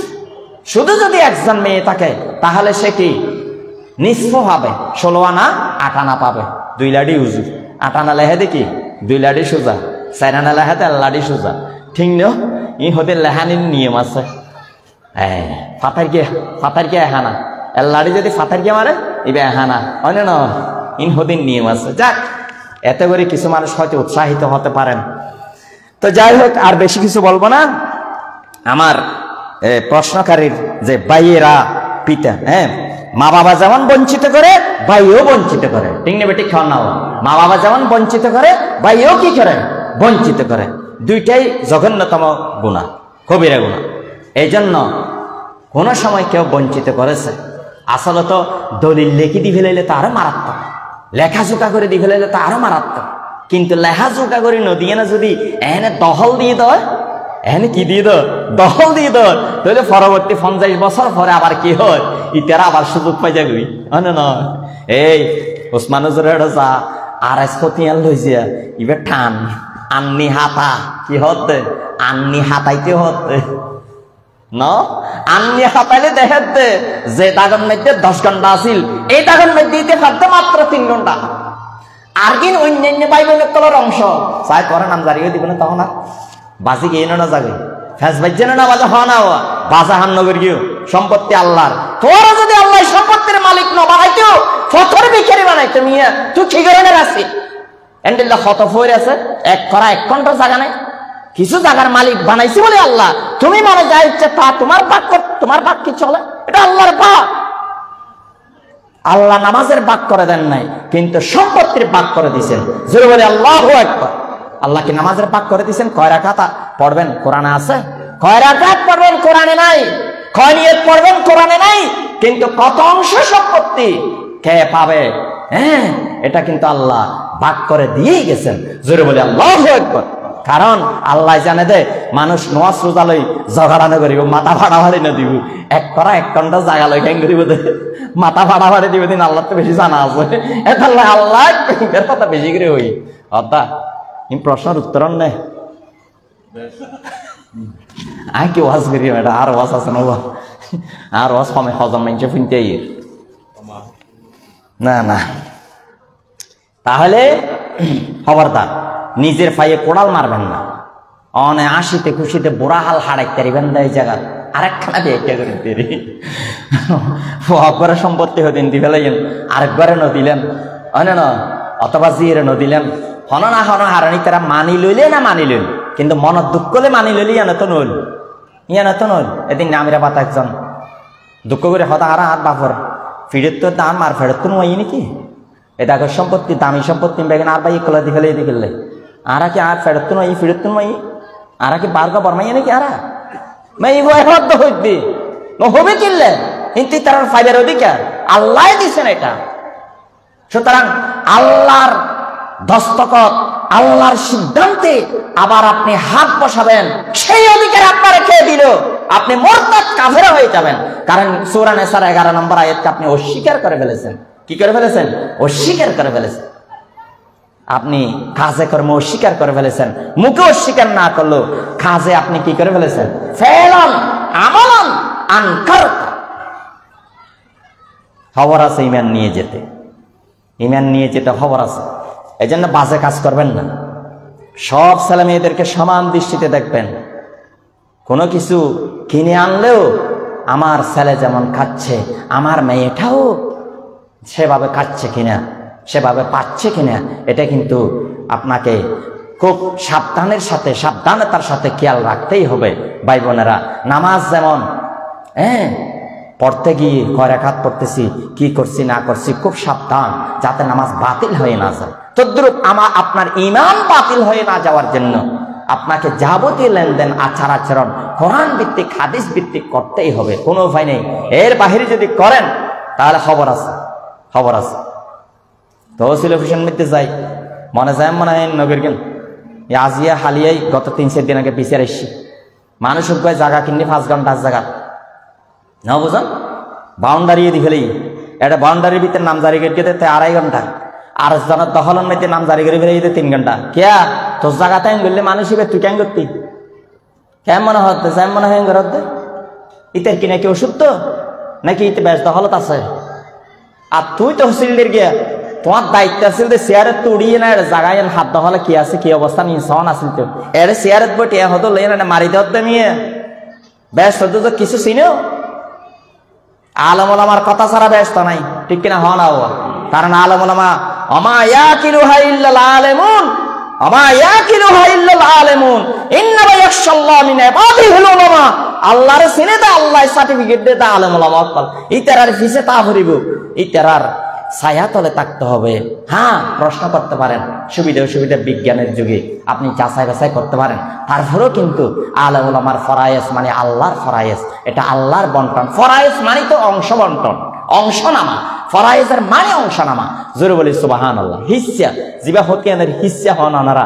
শুধু যদি একজন মেয়ে থাকে তাহলে সে কি নিসফ হবে, 16 আনা 8 আনা পাবে। 2 লাডি হুজুর 8 আনা লেহে দেখি 2 লাডি সোজা, 4 আনা লেহাতে লাডি সোজা, ঠিক না? ই হতে লেহানির নিয়ম আছে। হ্যাঁ, ফাতার কে হানা লাড়ি যদি ফাতার কে মারে এবার হানা হয় না, ইন হদিন নিয়ম আছে। যাক, এতে করে কিছু মানুষ হয়তো উৎসাহিত হতে পারেন। তো যাই হোক, আর বেশি কিছু বলবো না। আমার প্রশ্নকারীর যে ভাইয়েরা পিতা, হ্যাঁ, মা বাবা যেমন বঞ্চিত করে ভাইও বঞ্চিত করে, ঠিক না বেটি? খাওয়া নাও, মা বাবা যেমন বঞ্চিত করে ভাইও কি করে? বঞ্চিত করে। দুইটাই জঘন্যতম গুনাহ, কবিরা গুনাহ। এই জন্য কোন সময় কেউ বঞ্চিত করেছে, আসলে তো দলিল লেখি দি ফেলাইলে তো আরো মারাত্মক, লেখাজোকা করে দি ফেলাইলে তো আরো মারাত্মক। কিন্তু লেখাজোকা করে নদিয়ে না যদি এনে দখল দিয়ে দেয়, এনে কি দিয়ে দেয়? দখল দিয়ে দেয়, তাহলে পরবর্তী 50 বছর পরে আবার কি হয়? ইতারা আবার সুযোগ পাই যাবি, হয় না? এই ওসমানুজের যা আর খতিয়ান লইছে ইবে ঠান আন্নি হাতা কি হতে, আন্নি হাতাইতে হতে ন, আন্নি হাতাইলে দেখে যে দাগন মধ্যে 10 ঘন্টা আছিল, এই দাগন মধ্যে দিতে পারতো মাত্র 3 ঘন্টা। আর কিন্তু অন্যান্য বাইবেলের কলার অংশ চাই করে নাম জারিয়ে দিব না, তখন আর বাজি গিয়ে না যাবে, ফেস বাজছে না বাজা হওয়া না হওয়া বাজা হান নগর গিয়ে সম্পত্তি আল্লাহর। তোরা যদি আল্লাহ সম্পত্তির মালিক ন বানাইতো, ফতর বিখারি বানাইতো, মিয়া তুই কি ধরনের আছিস? এন্ডিল্লা ফত ফইর আছে, এক করা 1 ঘন্টা জায়গা নাই, কিছু জায়গার মালিক বানাইছি বলে আল্লাহ। তুমি মনে যা ইচ্ছে তা তোমার বাক্য, তোমার বাক্য চলে, এটা আল্লাহর বাক। আল্লাহ নামাজের বাক করে দেন নাই, কিন্তু সম্পত্তির বাক করে দিয়েছেন। জোরে বলে আল্লাহু আকবার। আল্লাহ কি নামাজের পাক করে দিয়েছেন? কয় রাকাত পড়বেন কোরআনে আছে, কয় রাকাত পড়বেন কোরআনে নাই, কয় নিয়ত পড়বেন কোরআনে নাই, কিন্তু কত অংশ সম্পত্তি কে পাবে, হ্যাঁ, এটা কিন্তু আল্লাহ ভাগ করে দিয়েই গেছেন। জোরে বলে আল্লাহু আকবার। কারণ আল্লাহ জানে দে মানুষ নোয়াজ রোজা লই ঝগড়ানো করিব, মাথা ভাড়া ভাড়ি না দিব, 1 করা 1 ঘন্টা জায়গা লই কেন করিব দে, মাথা ভাড়া ভাড়ি দিব দিন। আল্লাহ তো বেশি জানা আছে, এটা আল্লাহ এর কথা বেশি করে হই অদা। প্রশ্নের উত্তর নেই, আই কি ওয়াজ করি, এটা আর ওয়াজ আছে না, আর ওয়াজ কমে হজম মানছে শুনতে না না। তাহলে খবরদার নিজের পায়ে কোড়াল মারবেন না। অনে 80তে খুশিতে বুড়া হাল হারাইতে পারিবেন না, এই জায়গা আরেকখানা দিয়ে একটা করে দেরি একবারে সম্পত্তি হতেন দি ফেলাইন, আরেকবারে ন দিলেন, হয় না, অথবা জিয়ে ন দিলেন, হন না হন হারানি তারা মানি লইলে না মানি লইল, কিন্তু মনত দুঃখ করলে মানি লইলে ইয়ানো তো নইল, ইয়ানো তো নইল। এদিন নামিরা পাতা একজন দুঃখ করে হতা হারা হাত বাপর ফিরের তো দাম আর ফেরত তো নয় নাকি, এটা সম্পত্তি দামি সম্পত্তি বেগেন আর ভাই কলা দি ফেলে দি ফেললে আর কি আর ফেরত তো নয়, ফিরত তো নয়, আর কি বারগা বরমাইয়া নাকি আর মাই হদ হইবি হবে কিনলে, কিন্তু তার ফাইবার অধিকার আল্লাহ দিচ্ছেন এটা। সুতরাং আল্লাহর দস্তখত, আল্লাহর সিদ্ধান্তে আবার আপনি হাত বসাবেন, সেই অধিকার আপনারা খেয়ে দিল, আপনি মুরতাদ কাফের হয়ে যাবেন। কারণ সূরা নিসার 11 নম্বর আয়াতকে আপনি অস্বীকার করে ফেলেছেন। কি করে ফেলেছেন? অস্বীকার করে ফেলেছেন। আপনি কাজে কর্মে অস্বীকার করে ফেলেছেন, মুখে অস্বীকার না করলেও কাজে আপনি কি করে ফেলেছেন? ফেলান আমালান আনকার। খবর আছে ইমান নিয়ে যেতে, ইমান নিয়ে যেতে খবর আছে। এই জন্য বাজে কাজ করবেন না। সব ছেলে মেয়েদেরকে সমান দৃষ্টিতে দেখবেন। কোনো কিছু কিনে আনলেও আমার ছেলে যেমন খাচ্ছে, আমার মেয়েটাও সেভাবে খাচ্ছে কিনা, সেভাবে পাচ্ছে কিনা, এটা কিন্তু আপনাকে খুব সাবধানতার সাথে খেয়াল রাখতেই হবে। ভাই বোনেরা, নামাজ যেমন পড়তে গিয়ে কয় রাকাত পড়তেছি, কি করছি না করছি, খুব সাবধান যাতে নামাজ বাতিল হয়ে না যায়। তদ্রূপ আপনার ঈমান বাতিল হয়ে না যাওয়ার জন্য আপনাকে যাবতীয় লেনদেন, আচার আচরণ কোরআন ভিত্তিক, হাদিস ভিত্তিক করতেই হবে, কোনো উপায় নেই। এর বাহিরে যদি করেন তাহলে খবর আছে, খবর আছে। তহসিল অফিসের মধ্যে যাই, মনে যায় মনে হয় নগর গেল আজিয়া হালিয়াই গত 3-4 দিন আগে বিচার এসছি, মানুষ জায়গা কিনে 5 ঘন্টার জায়গা না বুঝান, বাউন্ডারি দি ফেলেই এটা বাউন্ডারির ভিতরে নাম জারি করে দিতে 2.5 ঘন্টা, আর জনের দখলের মধ্যে নাম জারি করে ফেলে দিতে 3 ঘন্টা। কেয়া তোর জায়গাতে বললে মানুষ হিবে তুই কেন করতি, কেমন মনে হতে যেমন মনে হয় ঘরতে ইতের কি নাকি ওষুধ তো নাকি ইতে বেশ দখলত আছে। আর তুই তহসিলদের গিয়া তোমার দায়িত্ব আছিল যে চেয়ারে তুড়িয়ে না জায়গায় হাত দখলে কি আছে, কি অবস্থা নিয়ে সন আসিল তো এর চেয়ারে বটি হতো লই না মারি দেওয়ার নিয়ে বেশ হতো তো কিছু চিনেও আলম আমার কথা ছাড়া ব্যস্ত নাই, ঠিক কিনা? হন কারণ আলেম ওলামা আমা ইয়াকিলুহা ইল্লাল আলিমুন, আমা ইয়াকিলুহা ইল্লাল আলিমুন ইন্নামা ইয়াখশাল্লাহ মিন ইবাদিহিল উলামা। আল্লাহর চিনে দা, আল্লাহ সার্টিফিকেট দে তা আলেম ওলামা অকল ইতারার ফিসে তা হরিব, ইতারার ছায়া তলে থাকতে হবে। হ্যাঁ, প্রশ্ন করতে পারেন, সুবিধা অসুবিধা বিজ্ঞানের যুগে আপনি যাচাই বাছাই করতে পারেন। তারপরেও কিন্তু আলেম ওলামার ফরায়েজ মানে আল্লাহর ফরায়েজ, এটা আল্লাহর বন্টন। ফরায়েজ মানে তো অংশ বন্টন, অংশ নামা। ফরায়েজের মানে অংশ নামা। জোরে বলি সুবহানাল্লাহ। হিস্সা জিবা হতিয়ানের হিস্সা হন আনারা,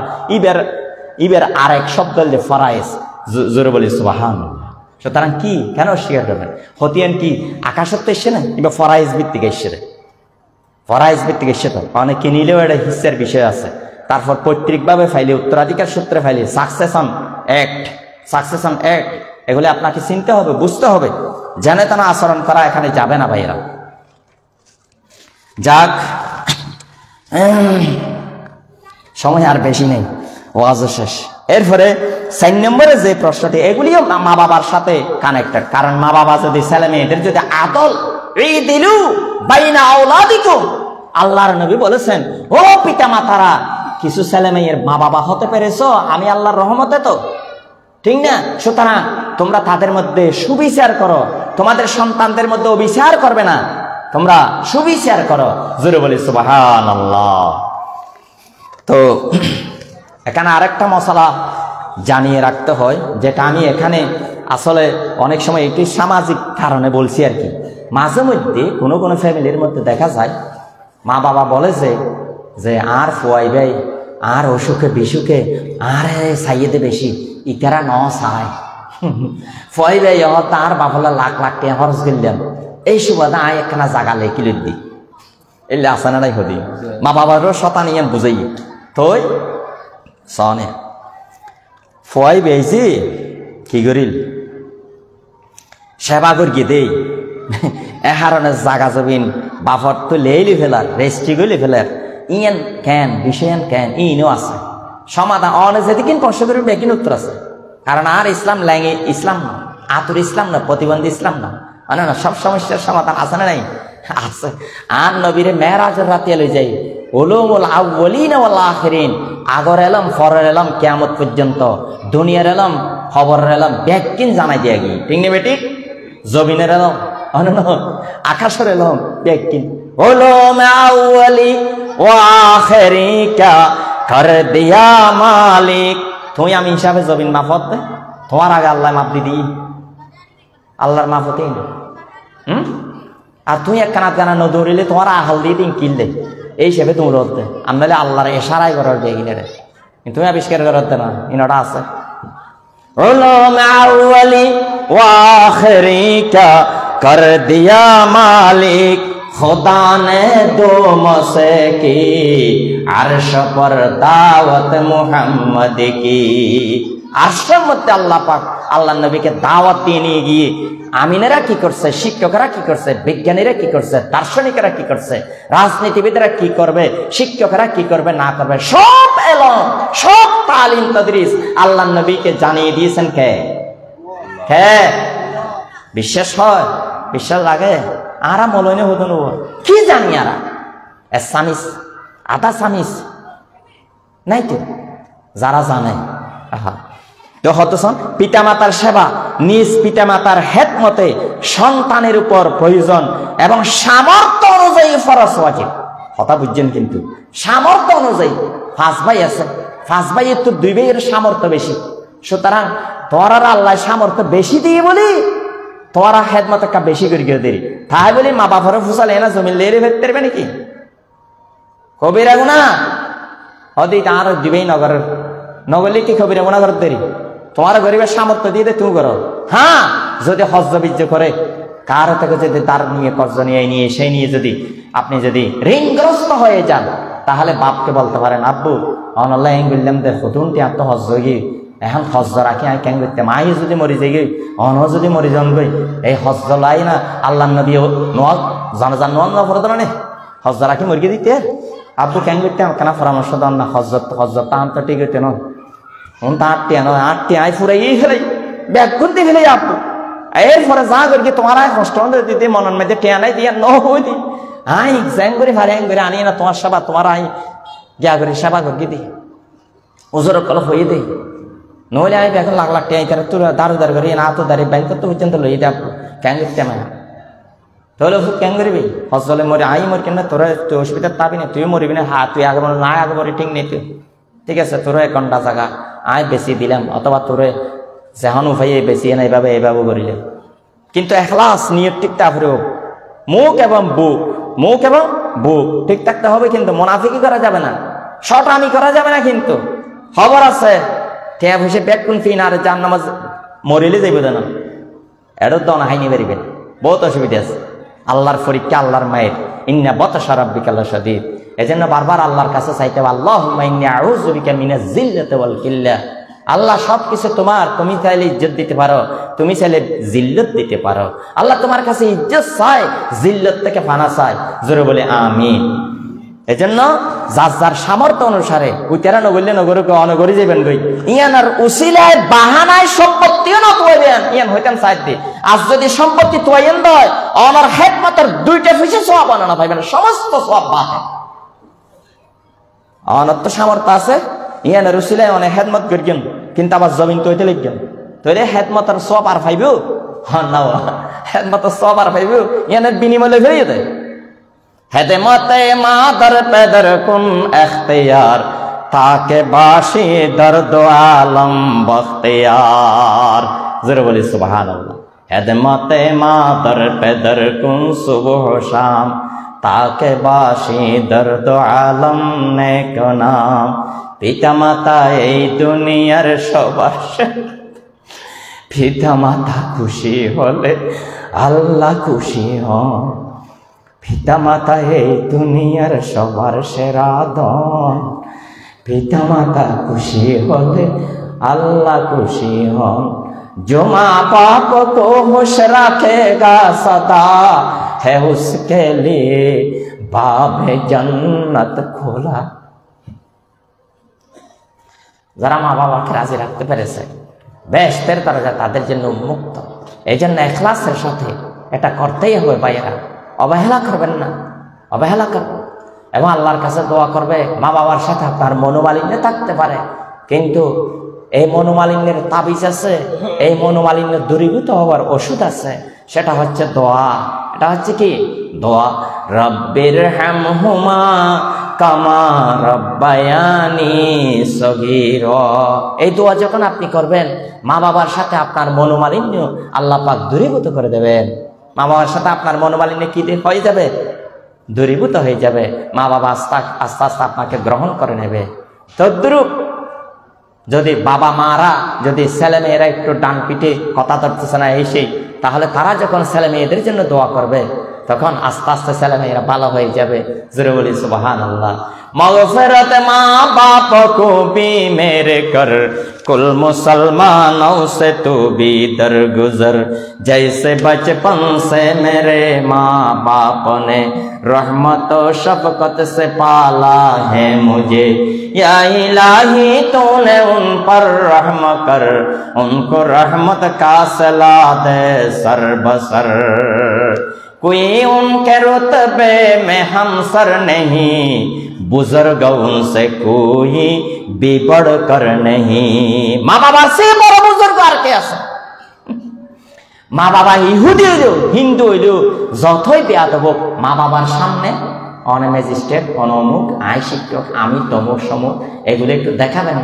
ইবের আরেক শব্দ হল ফরায়েজ। জোরে বলি সুবহানাল্লাহ। সুতরাং কি কেন অস্বীকার করবেন? হতিয়ান কি আকাশত্ব এসছে না, এবার ফরায়েজ ভিত্তিক এসছে রে, ফরাইজ ভিত্তিক এসে তো অনেকে নিলেও এটা হিস্সের বিষয় আছে। তারপর পৈতৃকভাবে ফাইলে, উত্তরাধিকার সূত্রে ফাইলে, সাকসেশন অ্যাক্ট, এগুলো আপনাকে চিনতে হবে, বুঝতে হবে। জানে তা না আচরণ করা এখানে যাবে না ভাইরা। যাক, সময় আর বেশি নেই, ওয়াজ শেষ। এরপরে 4 নম্বরে যে প্রশ্নটি, এগুলিও মা বাবার সাথে কানেক্টেড। কারণ মা বাবা যদি ছেলে মেয়েদের যদি আদল দিলু বাইনা আওলাদিকুম, আল্লাহর নবী বলেছেন, ও পিতা মাতারা, কিছু ছেলে মেয়ের মা বাবা হতে পেরেছো আমি আল্লাহর রহমতে, তো ঠিক না? সুতরাং তোমরা তাদের মধ্যে সুবিচার করো, তোমাদের সন্তানদের মধ্যে অবিচার করবে না, তোমরা সুবিচার করো। জোরে বলি সুবহানাল্লাহ। তো এখানে আরেকটা মশলা জানিয়ে রাখতে হয়, যেটা আমি এখানে আসলে অনেক সময় একটি সামাজিক কারণে বলছি আর কি। মাঝে মধ্যে কোনো কোনো ফ্যামিলির মধ্যে দেখা যায় মা বাবা বলে যে আর ফুয়াই ভাই আর অসুখে বিসুখে আর সাইয়েদে বেশি ইতারা ন চায় ফুয়াই ভাই তার বাবলা লাখ লাখ টাকা খরচ করলেন, এই সুবাদে আয় একখানা জাগা লেখিল দি এলে আসানারাই হদি মা বাবারও শতানিয়ান বুঝাই তই সনে ফুয়াই বেজি কি করিল সেবা করি দেই এহারণের জাগা জবিন বাফর তো লেইলি ফেলার রেস্টি গলি ফেলার ইয়েন কেন বিষয়ান কেন ইনও আছে সমাধান অনে যেদিন প্রশ্ন করি বেকিন উত্তর আছে। কারণ আর ইসলাম ল্যাঙ্গে ইসলাম না, আতুর ইসলাম না, প্রতিবন্ধী ইসলাম না, মানে না সব সমস্যার সমাধান আছে না নাই আছে। আর নবীরে মেরাজের রাতে লই যাই উলুমুল আউয়ালিন ওয়াল আখিরিন, আগর এলম ফরের এলম কিয়ামত পর্যন্ত, দুনিয়ার এলম খবরের এলম ব্যাকিন জানাই দিয়ে গি, ঠিক না বেটি? জমিনের এলম আকাশের এলম ব্যাকিন উলুম আউয়ালি ওয়া আখিরি কা কর দিয়া মালিক। তুই আমি হিসাবে জমিন মাফত দে, তোমার আগে আল্লাহ মাফ দি আল্লাহর মাফতে আর তুই এক কানাত কানা নদৌড়িলে তোমার আহাল দিয়ে দিন কিনলে এই হিসেবে তুমি রোদ দে, আমলে আল্লাহর এশারাই করার দিয়ে কিনে রে, তুমি আবিষ্কার করার দে না ইনটা আছে। উলুম আউয়ালি ওয়া আখিরি কা কর দিয়া মালিক, खुदा ने दो मसे की अर्श पर दावत मुहम्मद की। আরশের মধ্যে আল্লাহ পাক আল্লাহ নবীকে দাওয়াত দিয়ে নিয়ে গিয়ে আমিনেরা কি করছে, শিক্ষকেরা কি করছে, বিজ্ঞানীরা কি করছে, দার্শনিকেরা কি করছে, রাজনীতিবিদরা কি করবে, শিক্ষকেরা কি করবে না করবে, সব এলো, সব তালিম তাদরিস আল্লাহ নবীকে জানিয়ে দিয়েছেন কে? বিশ্বাস হয়? বিশ্বাস লাগে? আরা মলনে হতো না কি জানি আরা সামিস আধা সামিস নাই তো যারা জানে। তো হতসন পিতামাতার সেবা নিজ পিতামাতার হেদমতে সন্তানের উপর প্রয়োজন এবং সামর্থ্য অনুযায়ী ফরজ ওয়াজিব। কথা বুঝছেন? কিন্তু সামর্থ্য অনুযায়ী 5 ভাই আছে, 5 ভাইয়ের তো 2 ভাইয়ের সামর্থ্য বেশি, সুতরাং তোরা আল্লাহ সামর্থ্য বেশি দিয়ে বলি তোরা হেদমত একটা বেশি করে গিয়ে দেরি তাই বলি মা বাবারে ফুসালে না জমিন লেরে ফেলতে পারবে নাকি? কবিরা গুনা হদি তার দিবেই নগর নগরলে কি কবিরা গুনা করতে দেরি, তোমার গরিবের সামর্থ্য দিয়ে তুমি করো। হ্যাঁ, যদি হজ্জ বিজ্জ করে কারো থেকে যদি তার নিয়ে কর্জ নিয়ে সেই নিয়ে যদি আপনি যদি ঋণগ্রস্ত হয়ে যান তাহলে বাপকে বলতে পারেন, আব্বু অনল্লাহ বললাম দে হতুনটি আত্ম হজ্জ গিয়ে এখন হজ্জ রাখি আমি কেন করতে মাই যদি মরি যাই গই অন যদি মরি যান গই এই হজ্জ লাই না আল্লাহ নবী নোয়াজ জানাজান নোয়াজ না ফরদ না হজ্জ রাখি মরিয়ে দিতে আব্বু কেন করতে কেন পরামর্শ দেন না হজ্জত তাহান তো ঠিক হইতে নয় তা 8টি আই ফুরাই ফেলাই ব্যাগ করতে ফেলে আব্বু এরপরে যা করি তোমার কষ্ট দিতে মনের মধ্যে টেয়া নাই দিয়া ন হই দি আই জ্যাং করে ভারে আইন করে আনি না তোমার সেবা তোমার আই গিয়া করে সেবা করি দিই ওজোর কল হয়ে দিই নহলে আমি এখন লাখ লাখ টাকা তারা তোর দারু দাঁড় করি না তো দাঁড়িয়ে ব্যাংক করতে পর্যন্ত লই দেব ক্যাং করতে আমার তাহলে ওষুধ ক্যাং করবি হসলে মরে আই মরি কেন তোরা তুই অসুবিধা পাবি না তুইও মরবি না হা তুই আগে না আগে মরি ঠিক নেই তুই ঠিক আছে তোরা 1 ঘন্টা জায়গা আয় বেশি দিলাম অথবা তোরে যেহন উপায় বেশি না এইভাবে করিলে কিন্তু এখলাস নিয়ত ঠিক তারপরে মুখ এবং বুক ঠিক থাকতে হবে কিন্তু মুনাফিকি করা যাবে না শটামি করা যাবে না কিন্তু খবর আছে ট্যাব হিসেবে ব্যাগ কোন ফিন আর জান নামাজ মরিলে যাইব না এটাও তো হাইনি বেরিবেন বহুত অসুবিধা আছে আল্লাহর পরীক্ষা আল্লাহর মায়ের ইন্না বাতাশা রাব্বিকা লাশাদীদ এজন্য বারবার আল্লাহর কাছে চাইতে হবে আল্লাহুম্মা ইন্নী আউযু বিকা মিনাজ জিল্লাতি ওয়াল কিল্লা আল্লাহ সবকিছু তোমার তুমি চাইলে ইজ্জত দিতে পারো তুমি চাইলে জিল্লত দিতে পারো আল্লাহ তোমার কাছে ইজ্জত চায় জিল্লত থেকে ফানা চায় জোরে বলে আমিন এজন্য যার যার সামর্থ্য অনুসারে উইতারা নগরলে নগরকে অনগরি যাবেন গই ইয়ানার উসিলায় বাহানায় সম্পত্তিও না তোয়াইবেন ইয়ান হইতেন সাইড দি আজ যদি সম্পত্তি তোয়াইন দয় আমার হেড মাতার 2টা ফিসে সওয়াব আনা পাইবেন সমস্ত সওয়াব বাহে অনত সামর্থ্য আছে ইয়ানার উসিলায় অনেক হেদমত করিয়েন কিন্তু আবার জমিন তৈতে লিখবেন তৈলে হেদমতার সওয়াব আর পাইবো হ্যাঁ না হেদমতার সওয়াব আর পাইবো ইয়ানের বিনিময়ে ফিরিয়ে দেয় হেদমতে মাদার পেদর কুন এখতিয়ার তাকে বাসি দর্দ আলম বখতিয়ার জোরে বলি সুবহানাল্লাহ হেদমতে মাদার পেদর কুন সুবহ শাম তাকে বাসি দর্দ আলম নেক নাম পিতা মাতা এই দুনিয়ার সবার পিতা মাতা খুশি হলে আল্লাহ খুশি হন পিতা মাতা এই দুনিয়ার সবার সেরা ধন পিতা মাতা খুশি হলে আল্লাহ খুশি হন जो माँ बाप को खुश रखेगा सदा है उसके लिए बाब जन्नत खोला যারা মা বাবাকে রাজি রাখতে পেরেছে বেহেশতের দরজা তাদের জন্য উন্মুক্ত এই জন্য ইখলাসের সাথে এটা করতেই হবে ভাইয়েরা অবহেলা করবেন না অবহেলা করবেন এবং আল্লাহর কাছে দোয়া করবে মা বাবার সাথে আপনার মনোমালিন্য থাকতে পারে কিন্তু এই মনোমালিন্যের তাবিজ আছে এই মনোমালিন্য দূরীভূত হওয়ার ওষুধ আছে সেটা হচ্ছে দোয়া এটা হচ্ছে কি দোয়া রব্বির হামহুমা কামা রব্বায়ানি সগীরা এই দোয়া যখন আপনি করবেন মা বাবার সাথে আপনার মনোমালিন্য আল্লাহ পাক দূরীভূত করে দেবেন মা বাবার সাথে আপনার মনোমালিন্য কি হয়ে যাবে দূরীভূত হয়ে যাবে মা বাবা আস্তে আস্তে আপনাকে গ্রহণ করে নেবে তদ্রূপ যদি বাবা মারা যদি ছেলে মেয়েরা একটু ডান পিঠে কথা ধরতেছে না এই সেই তাহলে তারা যখন ছেলে মেয়েদের জন্য দোয়া করবে তখন আস্তে আস্তে ছেলে মেয়েরা ভালো হয়ে যাবে জোরে বলি সুবহানাল্লাহ मग़फ़िरत माँ बाप को भी मेरे कर कुल मुसलमानों से तू भी दरगुजर जैसे बचपन से मेरे माँ बाप ने रहमत व शफ़क़त से पाला है मुझे या इलाही तूने उन पर रहम कर उनको रहमत का सिला दे सर बसर कोई उनके रुतबे में हमसर नहीं बुजुर्ग उनसे कोई भी बढ़कर नहीं মা বাবার চেয়ে বড় বুজুর্গ আর কে আছে মা বাবা ইহুদি হইলো হিন্দু হইলো যতই বেয়াদব হোক মা বাবার সামনে অন ম্যাজিস্ট্রেট অন অমুক আই শিক্ষক আমি তমুক সমুক এগুলো একটু দেখাবেন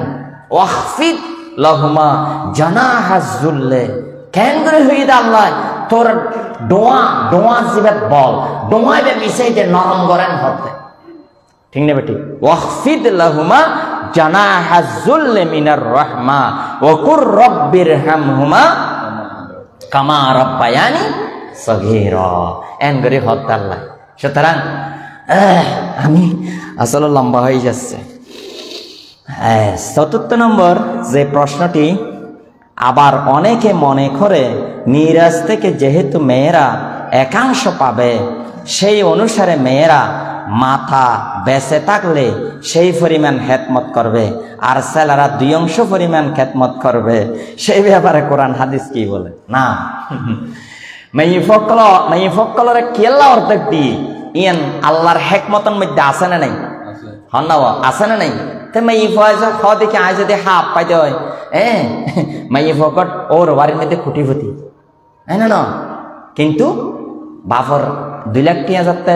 ওয়াহফিদ লাহুমা জানাহাজ যুল্লে কেন করে হইদ আল্লাহ তোর ডোয়া জিবে বল ডোয়াইবে মিশাইতে নরম করেন হতে ঠিক না বেটি ওয়াহফিদ লাহুমা জানাহাজ যুল্লে মিনার রাহমা ওয়া কুর রব্বিরহামহুমা কামা রাব্বায়ানি সগীরা এন করে হত আল্লাহ সুতরাং আমি আসলে লম্বা হয়ে যাচ্ছে চতুর্থ নম্বর যে প্রশ্নটি আবার অনেকে মনে করে মিরাজ থেকে যেহেতু মেয়েরা একাংশ পাবে সেই অনুসারে মেয়েরা মাথা বেঁচে থাকলে সেই পরিমাণ খেদমত করবে আর ছেলেরা 2 অংশ পরিমাণ খেদমত করবে সেই ব্যাপারে কোরআন হাদিস কি বলে না মেয়ে ফকলরে কেলা অর্ধেক দি ইয়ান আল্লাহর হেকমতন মধ্যে আছে না নাই হন না আছে না নাই তে মাই ফয়সা খ দেখে আজ যদি হাফ পাইতে হয় মাই ফকট ওর বাড়ির মধ্যে খুঁটি ফুটি না না কিন্তু বাফর 2 লাখ টিয়া যাতে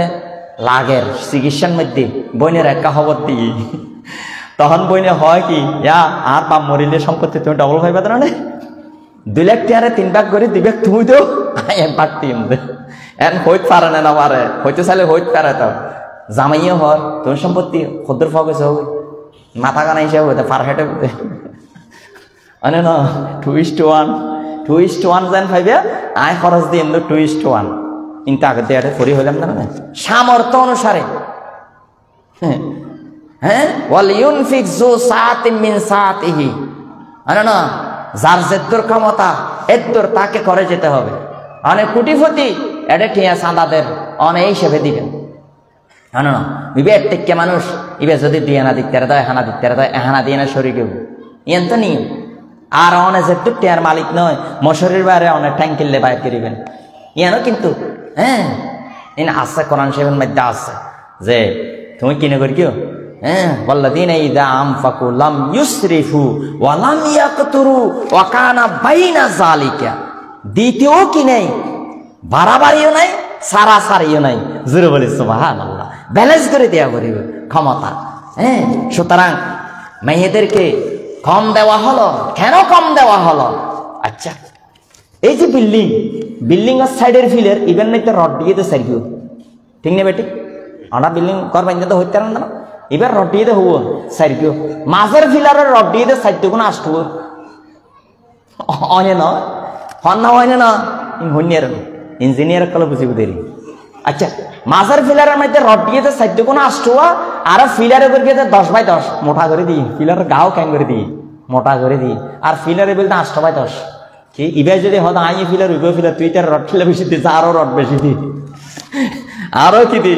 লাগের চিকিৎসার মধ্যে বইনের একটা খবর দিই তখন বইনে হয় কি ইয়া আর বাপ মরিলে সম্পত্তি তুমি ডবল হয়ে পাবে না 2 লাখ টিয়ারে 3 ভাগ করে দিবে তুমি তো 1 ভাগ টিম দে এন হইত পারে না পারে হইতে চাইলে হইতে পারে তো জামাইও হয় তোমার সম্পত্তি ক্ষুদ্র ফগেছে হবে মাথা কানা হিসেবে হইতে পার হেঁটে হইতে মানে না 2:1 যেন ভাইবে আয় খরচ দিয়ে 2:1 কিন্তু আগে দিয়ে ফরি হইলাম না সামর্থ্য অনুসারে ওয়ালিউনফিক যু সাআতিন মিন সাআতিহি না যার যেত্তর ক্ষমতা এত্তর তাকে করে যেতে হবে অনেক কোটিপতি এটা টিয়া চাঁদাদের অনেক হিসেবে দিবেন না বিবেক থেকে মানুষ ইবে যদি দিয়ে না দিতে দেয় হানা দিতে দেয় হানা দিয়ে না শরীর ইয়েন তো নিয়ম আর অনেক যেত্তর টিয়ার মালিক নয় মশরির বাইরে অনেক ট্যাঙ্কিলে বাইর করিবেন ইয়ানো কিন্তু ইন আছে কোরআন শরীফের মধ্যে আছে যে তুমি কিনে করি কেউ ওয়াল্লাযীনা ইযা আনফাকু লাম ইউসরিফু ওয়া লাম ইয়াকতুরু ওয়া কানা বাইনা যালিকা দ্বিতীয় কি নাই বাড়াবাড়িও নাই সারাসারিও নাই জোরে বলি সুবহানাল্লাহ ব্যালেন্স করে দেয়া করিব ক্ষমতা সুতরাং মেয়েদেরকে কম দেওয়া হলো কেন কম দেওয়া হলো আচ্ছা এই যে বিল্ডিং এর সাইডের ফিলের ইভেন নাইতে রড দিয়ে তো সাইকেল ঠিক না বেটি আমরা বিল্ডিং করবেন তো হইতে না এবার রড দিয়ে হবো সাইকেল মাঝের ফিলারের রড দিয়ে সাইড কোনো আসতো অনে না হন না হয় না ইঞ্জিনিয়ার কলে বুঝিব দেরি আচ্ছা মাঝের ফিলারের মধ্যে রড দিয়ে সাইড কোনো আসতো আর ফিলারে করে 10/10 মোটা করে দিই ফিলারের গাও ক্যাং করে দিই মোটা করে দিই আর ফিলারে বলতে 8/10 কি ইবাই যদি হতো আই ফিলার উইগো ফিলার তুই তার রড ফিলা বেশি দিস আরো রড বেশি দি আরো কি দি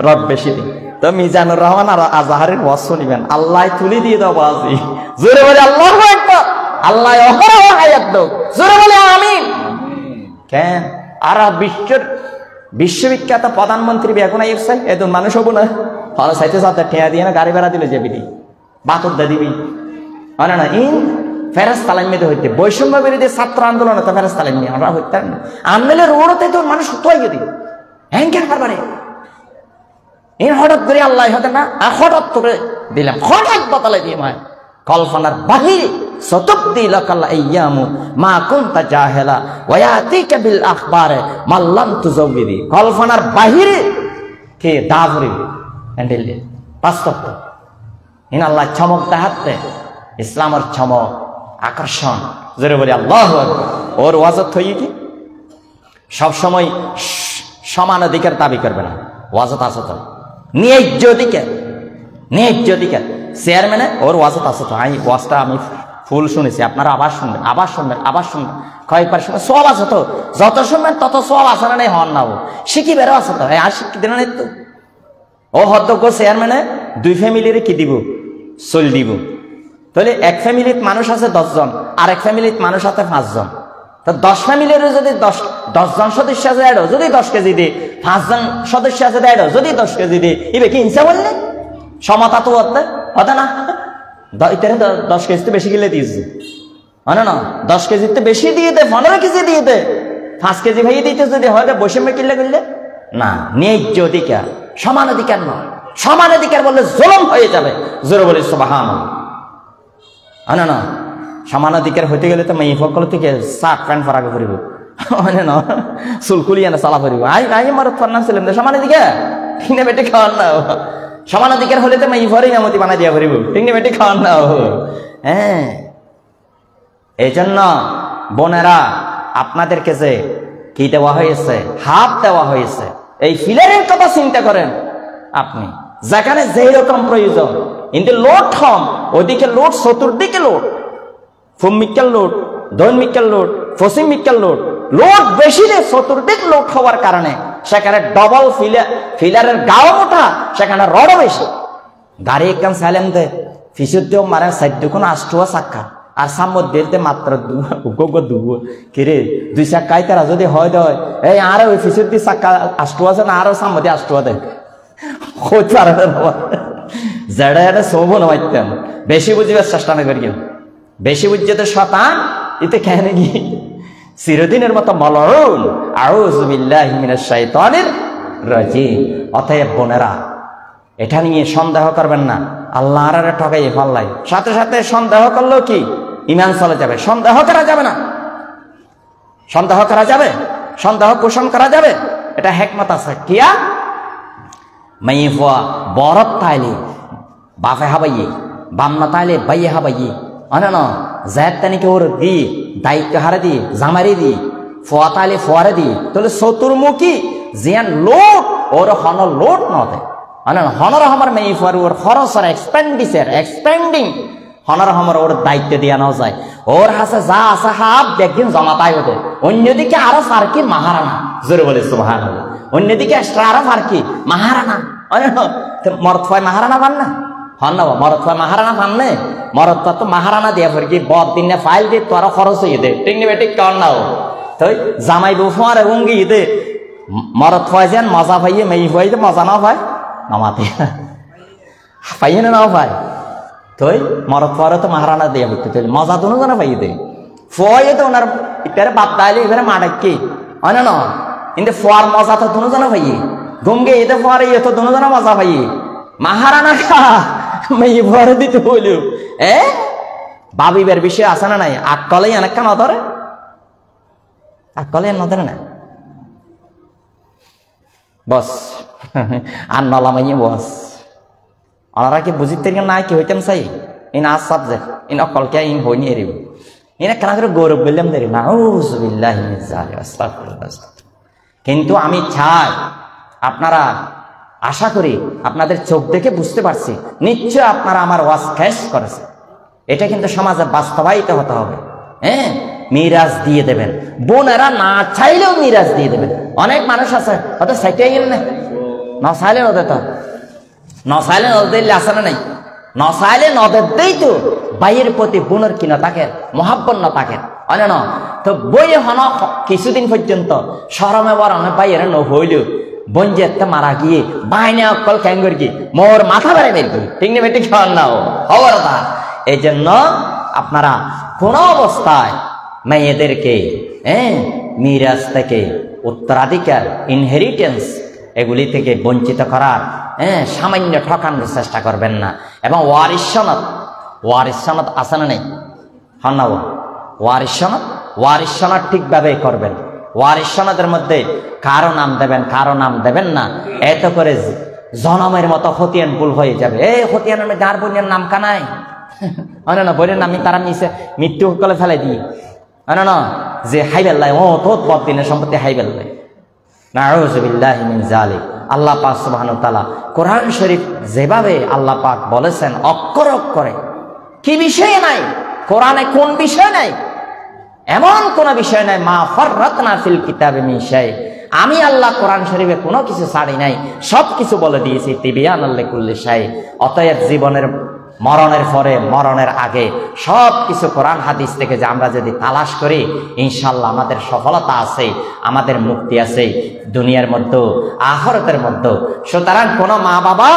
রড বেশি দি তো মিজানুর রহমান আর আজহারের ওয়াজ শুনিবেন আল্লাহ তুলি দিয়ে দাও বাজি জোরে বলে আল্লাহু আকবার আল্লাহ অহরহ আয়াত দাও জোরে বলে আমিন কেন আর বিশ্ববিখ্যাত প্রধানমন্ত্রী বেগুন আইব সাই এত মানুষ হবো না হলো সাইতে সাথে ঠেয়া দিয়ে না গাড়ি ভাড়া দিলে যাবি দি বাতর দা দিবি না না ইন ফেরেস্তালাইন মেয়েদের হইতে বৈষম্য বিরোধী ছাত্র আন্দোলন তো ফেরেস্তালাইন নিয়ে আমরা হইতে আনলে রোডতে তো মানুষ হতোই যদি হ্যাঁ কেন পারবারে ইন হঠাৎ করে আল্লাহ হতে না হঠাৎ করে দিলাম হঠাৎ বতালে দিয়ে মায় কল্পনার বাহিরে সতব্দি লাকাল আইয়ামু মা কুনতা জাহেলা ওয়া ইয়াতিকা বিল আখবারে মাল্লাম তুজাউবিদি কল্পনার বাহিরে কে দাভরি হ্যান্ডেল বাস্তব ইন আল্লাহ চমক দেখাতে ইসলামের চমক আকর্ষণ জোরে বলি আল্লাহু আকবার ওর ওয়াজত হই কি সব সময় সমান অধিকার দাবি করবে না ওয়াজত আছে তো ন্যায্য অধিকার চেয়ারম্যানে ওর ওয়াজত আছে তো আমি ওয়াজটা আমি ফুল শুনেছি আপনারা আবার শুনবেন কয়েকবার শুনে সব আছে তো যত শুনবেন তত সব আছে না নেই হন না ও শিখি বেরো আছে তো আর শিখি দেন তো ও হদ্দজ্ঞ চেয়ারম্যানে 2 ফ্যামিলির কি দিব চল দিব তাহলে এক ফ্যামিলিত মানুষ আছে 10 জন আর এক ফ্যামিলিত মানুষ আছে 5 জন তো 10 ফ্যামিলির যদি 10 জন সদস্য আছে এডো যদি 10 কেজি দি 5 জন সদস্য আছে এডো যদি 10 কেজি দি ইবে কি ইনসা বললে সমতা তো হতে না ইতারে 10 কেজি বেশি গেলে দিয়েছে মানে না 10 কেজিতে বেশি দিয়ে দে 15 কেজি দিয়ে দে 5 কেজি ভাই দিতে যদি হয় বৈষম্য কিনলে করলে না ন্যায্য অধিকার সমান অধিকার নয় সমান অধিকার বললে জুলুম হয়ে যাবে জোরে বলি সুবহানাল্লাহ না সমান অধিকার হইতে গেলে তো মেয়ে ফকল থেকে শার্ট প্যান্ট পরাকে পরিব মানে না চুলকুলি এনে চালা পরিব আই মারত পারলাম ছিলাম সমান অধিকার ঠিক না বেটে খাওয়ান না সমান অধিকার হলে তো মেয়ে ফরে ইমামতি বানা দিয়া পরিব ঠিক না বেটে খাওয়ান না হ্যাঁ এই জন্য বোনেরা আপনাদেরকে যে কি দেওয়া হয়েছে হাত দেওয়া হয়েছে এই ফিলারের কথা চিন্তা করেন আপনি যেখানে যেই রকম প্রয়োজন কিন্তু লোড কম ওদিকে লোড চতুর্দিকে লোড ফুমিক্যাল লোড দৈমিক্যাল লোড ফসিমিক্যাল লোড বেশি রে চতুর্দিক লোড হওয়ার কারণে সেখানে ডবল ফিলারের গাও মোটা সেখানে রডও বেশি গাড়ি একদম সাইলেন দে ফিসুদ্দেও মারে সাইড কোন আষ্টুয়া চাক্কা আর সাম্মত বেরতে মাত্র কিরে 2 চাক্কায় তারা যদি হয় দেয় এই আরো ওই ফিসের দিয়ে চাক্কা আষ্টু আছে না আরো সাম্মতি আষ্টু দেয় হইতে পারে না জেডা এটা সৌভ নবাইতাম বেশি বুঝিবার চেষ্টা না করি বেশি বুঝছে তো শতান এতে কেন গিয়ে চিরদিনের মতো মলরুন আউযু বিল্লাহি মিনাশ শাইতানির রাজিম। অতএব বোনেরা এটা নিয়ে সন্দেহ করবেন না, আল্লাহর আরে ঠকাই পাল্লাই। সাথে সাথে সন্দেহ করলেও কি ঈমান চলে যাবে? সন্দেহ করা যাবে না, সন্দেহ করা যাবে, সন্দেহ পোষণ করা যাবে, এটা হিকমত আছে। কিয়া মাইফা বরত তাইলে বাফে হাবাইয়ে, বামনা তাইলে বাইয়ে হাবাইয়ে, অনেন জায়দ তানিকে ওর দি দায়িত্ব হারে দি জামারি দি ফোয়া তাইলে ফোয়ারে দি তাহলে চতুর্মুখী জিয়ান লোট ওর হন লোট নদে অনেন হনর হমার মেইফার ওর খরচের এক্সপেন্ডিং হনর হমার ওর দায়িত্ব দিয়া না যায়। ওর হাসে যা আছে হাব একদিন জমা তাই হতে। অন্যদিকে আরো ফারকি মাহারানা, জোরে বলে সুবহানাল্লাহ। অন্যদিকে এক্সট্রা আরো ফারকি মাহারানা, অনেন মরদ ফয় মাহারানা পান না হন না মরদ ফয় মাহারানা পান নে মরদ তো মাহারানা দিয়া ফরকি বদ দিন ফাইল দিয়ে তো আরো খরচ হয়ে দে ঠিক নেবে ঠিক কর নাও তো জামাই বউ ফোয়ারে উঙ্গি দে মরদ ফয় যেন মজা পাইয়ে মেই ফয় যে মজা না পায় নামাতে পাইয়ে না নাও পায় তো মরদ ফোয়ারে তো মাহারানা দিয়া বুঝতে মজা দুনো জানা পাইয়ে দে ফয়ে তো ওনার ইটারে বাপ দাইলে এবারে মাডাকি হয় না কিন্তু ফোয়ার মজা তো দুনো জানা পাইয়ে গঙ্গে এতে ফোয়ারে এ তো দুনো জানা মজা পাইয়ে মাহারানা খা মেয়ে ভরে দিতে হইল বাবিবের বিষয় আছে না নাই? আকলেই অনেকটা নধরে, আকলে নধরে না বস আর নলামাইয়ে বস ওনারা কি বুঝিতে নাই কি হইতাম চাই ইন আজ সাবজেক্ট ইন অকলকে ইন হইনি এরিব ইনা কেন করে গৌরব বললাম দেরি না। কিন্তু আমি চাই আপনারা, আশা করি আপনাদের চোখ দেখে বুঝতে পারছি নিশ্চয় আপনারা আমার ওয়াজ ক্যাশ করেছে। এটা কিন্তু সমাজে বাস্তবায়িত হতে হবে। হ্যাঁ, মিরাজ দিয়ে দেবেন, বোনেরা না চাইলেও মিরাজ দিয়ে দেবেন। অনেক মানুষ আছে হয়তো সাইটে গেল না চাইলে নদে তো নচাইলে নদে দিলে আসে না নাই নচাইলে নদের দেই তো বাইয়ের প্রতি বোনের কিনা তাকে মহাব্বত না তাকে অনেন তো বইয়ে হন কিছুদিন পর্যন্ত সরমে বড় অনেক বাইয়ের নহইল বঞ্জেতে মারা গিয়ে বাইনে অকল ক্যাঙ্গর কি মোর মাথা বেড়ে বের করি ঠিক নেবে ঠিক নাও খবরদার। এই জন্য আপনারা কোন অবস্থায় মেয়েদেরকে মিরাজ থেকে উত্তরাধিকার ইনহেরিটেন্স এগুলি থেকে বঞ্চিত করার সামান্য ঠকানোর চেষ্টা করবেন না। এবং ওয়ারিস সনদ আছে না নেই? হন না ওয়ারিস সনদ ঠিকভাবে করবেন। ওয়ারিস সনদের মধ্যে কারো নাম দেবেন, কারো নাম দেবেন না। এত করে জনমের মতো হতিয়ান ভুল হয়ে যাবে। হতিয়ান যার বোনের নাম কানাই না বোনের নাম তারা মৃত্যু করে ফেলে দিই না যে হাইবেল্লাই ও তো বদিনের সম্পত্তি হাইবেল্লাই নাউযুবিল্লাহি মিন যালিক। আল্লাহ পাক সুবহানাহু ওয়া তাআলা কোরআন শরীফ যেভাবে আল্লাহ পাক বলেছেন অক্ষর অক্ষরে, কি বিষয় নাই কোরআনে, কোন বিষয় নাই, এমন কোন বিষয় নাই মা ফাররাতনা ফিল কিতাবি মিন শাই। আমি আল্লাহ কোরআন শরীফে কোনো কিছু ছাড়ি নাই, সব কিছু বলে দিয়েছি তিবিয়ানাল লিকুল্লি শাই। অতএব জীবনের মরণের পরে মরণের আগে সব কিছু কোরআন হাদিস থেকে যে আমরা যদি তালাশ করি ইনশাল্লাহ আমাদের সফলতা আছে, আমাদের মুক্তি আছে দুনিয়ার মধ্যে আখিরাতের মধ্যে। সুতরাং কোনো মা বাবা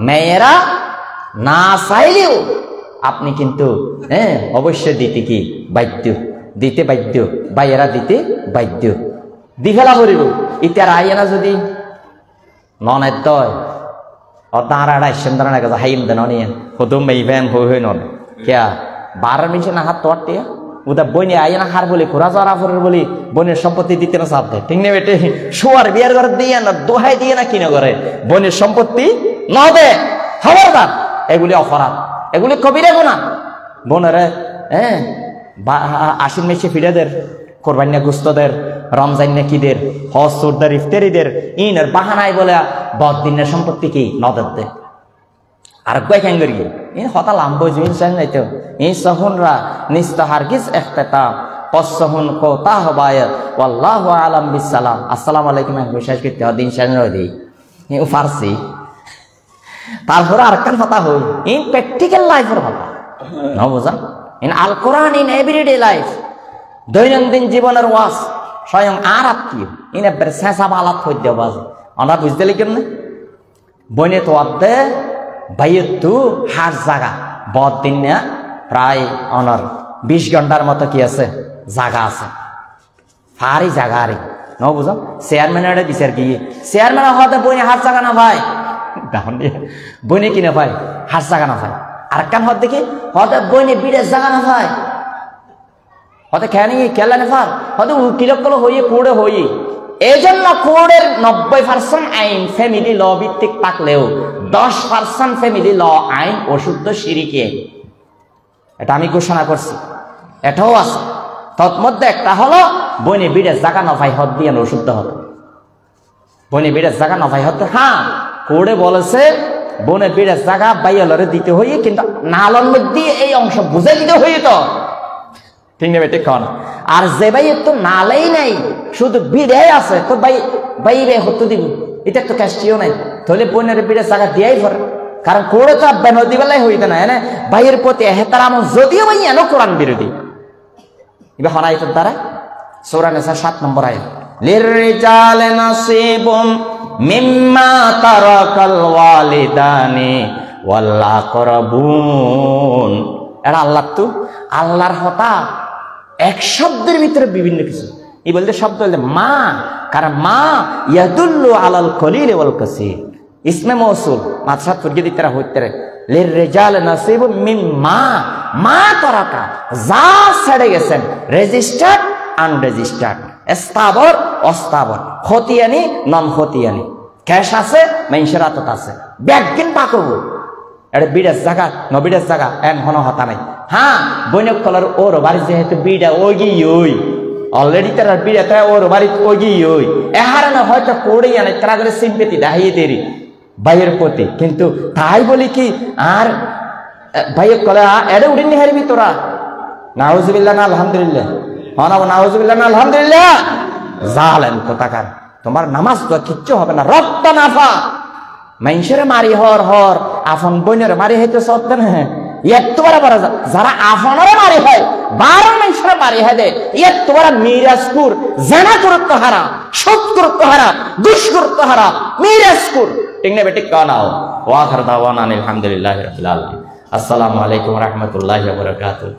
মেয়েরা না চাইলেও আপনি কিন্তু অবশ্যই দিতে কি বাধ্য, দিতে বাধ্য, বাইরা দিতে বাধ্য। দিফেলা করিব ইতার আইনা যদি ননের দয় অতারা ইসেন্দ্র না গেছে হাইম দেন অনিয়েন হতো মেইভেন হই নন কিয়া 12 মিনিট না হাত তোয়াটিয়া উদা বইনে আইনা হার বলি খোরা জরা ফরের বলি বোনের সম্পত্তি দিতে না চাপ দেয় ঠিক নেই বেটে শোয়ার বিয়ার ঘরে দিয়ে না দোহাই দিয়ে না কিনে করে বোনের সম্পত্তি না দে খবরদার। এগুলি অপরাধ, এগুলি কবিরা গুনাহ। বোনেরা আশিন মেশে ফিরেদের কোরবানিয়া গুস্তদের রমজানিয়া কিদের হজ সুরদার ইফতারিদের ইনের বাহানায় বলে বদিনের সম্পত্তি কি নদর দে আর কয় ক্যাঙ্গর গিয়ে হতা লাম্বো জুইন চাই নাই তো এই সহুনরা নিস্তা হারগিজ ইখতিতাম পসহুন কো তাহবায়াত ওয়াল্লাহু আলাম বিসসালাম। আসসালামু আলাইকুম বিশ্বাস করতে হয় দিন শান রদি ও ফারসি। তারপরে আরেকখান কথা হই ইন প্র্যাকটিক্যাল লাইফের কথা না বুঝা in Al Quran in everyday life, দৈনন্দিন জীবনের ওয়াজ স্বয়ং আর আত্মীয় ইন এবার শেষা বালাত হয়ে দেওয়া আমরা বুঝতে লিখেন না বইনে তো আদে বাইর তু হার জায়গা বদ দিন না প্রায় অনর 20 ঘন্টার মতো কি আছে জায়গা আছে ফারি জায়গা আরে ন বুঝো চেয়ারম্যানের বিচার কি চেয়ারম্যান হতে বইনে হার জায়গা না ভাই বইনে কিনে ভাই হার জায়গা না ভাই আর কান হত দেখি হতে বইনে বিড়ের জায়গা না ভাই হতে খেয়ানি খেলা না ফার হতে উকিলকগুলো হইয়ে কোড়ে হইয়ে এই জন্য কোড়ের 90% আইন ফ্যামিলি ল ভিত্তিক থাকলেও 10% ফ্যামিলি ল আইন অশুদ্ধ শিরিকি। এটা আমি ঘোষণা করছি, এটাও আছে। তৎমধ্যে একটা হলো বইনে বিড়ের জায়গা না ভাই হত দিয়ে অশুদ্ধ হতো, বইনে বিড়ের জায়গা না ভাই হতো। হ্যাঁ কোড়ে বলেছে বনে বিড়ের জায়গা বাইলরে দিতে হইয়ে, কিন্তু নালন মধ্যে এই অংশ বুঝে দিতে হইয়ে তো ঠিক নেবে ঠিক কন। আর যে ভাই তো নালেই নাই শুধু বিড়ে আছে তো ভাই ভাই রে হতো দিব, এটা তো ক্যাস্টিও নাই, তাহলে বনের বিড়ের জায়গা দিয়াই পড়ে। কারণ কোড়ে তো আব্বা নদী বেলায় হইতে না এনে ভাইয়ের প্রতি হেতারাম যদিও ভাই এনো কোরআন বিরোধী। এবার হনাই তোর দ্বারা সূরা নিসা 7 নম্বর আয়াত লিররিজাল নাসিবুম মিম্মা তারাকাল ওয়ালিদানি ওয়াল আকরাবুন। এটা আল্লাহ তো আল্লাহর হতা এক শব্দের ভিতরে বিভিন্ন কিছু এই বলতে শব্দ বলতে মা, কারণ মা ইয়াদুল্লু আলাল কলিল ওয়াল কাসীর ইসমে মৌসুল মাতসাত ফুরগি দিতরা হইতরে লিররিজাল নাসিবুম মিম্মা মা তারাকা যা ছেড়ে গেছেন রেজিস্টার্ড আনরেজিস্টার্ড স্থাবর অস্থাবর খতিয়ানি নন খতিয়ানি ক্যাশ আছে মেনশরাতত আছে ব্যাগকিন পাকবো এটা বিড়ের জায়গা নবিড়ের জায়গা এন হন হতা নাই। হ্যাঁ বৈনক কলার ওর বাড়ি যেহেতু বিড়া ওগি ওই অলরেডি তার বিড়া তাই ওর বাড়ি ওগি ওই এহারে না হয়তো পড়েই আনে তারা করে সিম্পেতি দেখাইয়ে দেরি ভাইয়ের প্রতি, কিন্তু তাই বলি কি আর ভাইয়ের কলা এড়ে উড়িনি হারবি তোরা নাউজুবিল্লাহ না আলহামদুলিল্লাহ হনাবো নাউজুবিল্লাহ না আলহামদুলিল্লাহ জালেন কোথাকার তোমার নামাজ তো কিচ্ছু হবে না রক্ত নাফা মানুষের মারি হর আফন বইনের মারি হইতে সত্য না এত বড় যারা আফনের মারি হয় 12 মানুষের মারি হয় দে এত বড় মিরাজপুর জানা গুরুত্ব হারা সৎ গুরুত্ব হারা দুষ্গুরুত্ব হারা মিরাজপুর ঠিক না বেটি কানাও ওয়া আখির দাওয়ানা আলহামদুলিল্লাহি রাব্বিল আলামিন। আসসালামু আলাইকুম ওয়া রাহমাতুল্লাহি ওয়া বারাকাতুহু।